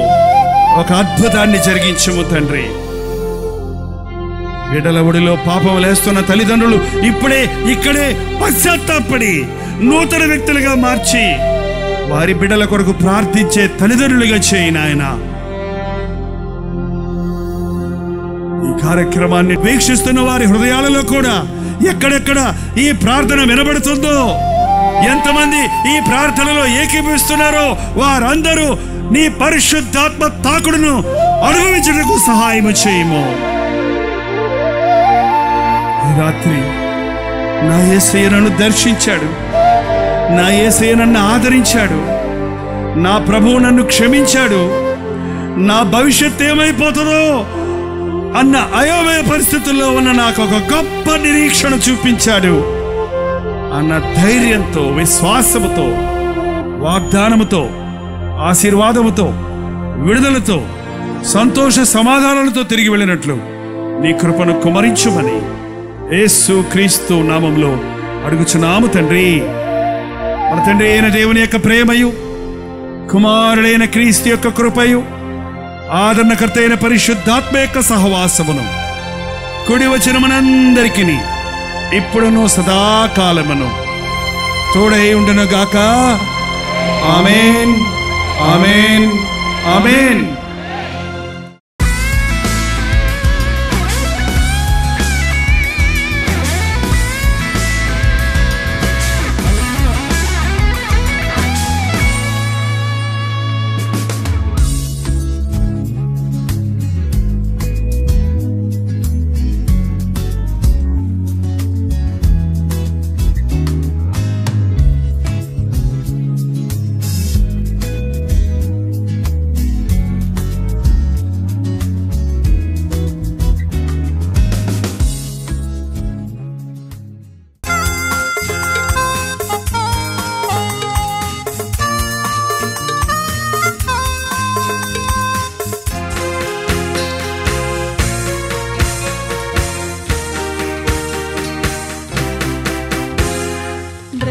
ఒక అద్భుతాన్ని జరిగించుము తండ్రి. బిడ్డల ఒడిలో పాపం లేస్తున్న తల్లిదండ్రులు ఇప్పుడే ఇక్కడే పశ్చాత్తాపడి నూతన వ్యక్తులుగా మార్చి వారి బిడ్డల కొరకు ప్రార్థించే తల్లిదండ్రులుగా చేయి నాయన. ఈ కార్యక్రమాన్ని వీక్షిస్తున్న వారి హృదయాలలో కూడా ఎక్కడెక్కడ ఈ ప్రార్థన వినబడుతుందో, ఎంతమంది ఈ ప్రార్థనలో ఏకీభవిస్తున్నారో వారందరూ నీ పరిశుద్ధాత్మ తాకుడును అనుభవించడానికి సహాయం చేయము. ఈ రాత్రి నా యేసయ్య నన్ను దర్శించాడు, నా యేసయ్య నన్ను ఆదరించాడు, నా ప్రభువు నన్ను క్షమించాడు, నా భవిష్యత్ ఏమైపోతుందో అన్న అయోమయ పరిస్థితుల్లో ఉన్న నాకు ఒక గొప్ప నిరీక్షణ చూపించాడు అన్న ధైర్యంతో, విశ్వాసముతో, వాగ్దానముతో, ఆశీర్వాదముతో, విడుదలతో, సంతోష సమాధానాలతో తిరిగి వెళ్ళినట్లు నీ కృపను కుమరించుమని యేసు క్రీస్తు నామంలో అడుగుచున్నాము తండ్రి. మన తండ్రి అయిన దేవుని యొక్క ప్రేమయు, కుమారుడైన క్రీస్తు యొక్క కృపయు, ఆదరణకర్త అయిన పరిశుద్ధాత్మ యొక్క సహవాసమును కుడి వచ్చిన మనందరికీ ఇప్పుడును సదాకాలమును తోడై ఉండును గాక. ఆమేన్, ఆమేన్, ఆమేన్.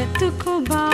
బ్రతుకు బా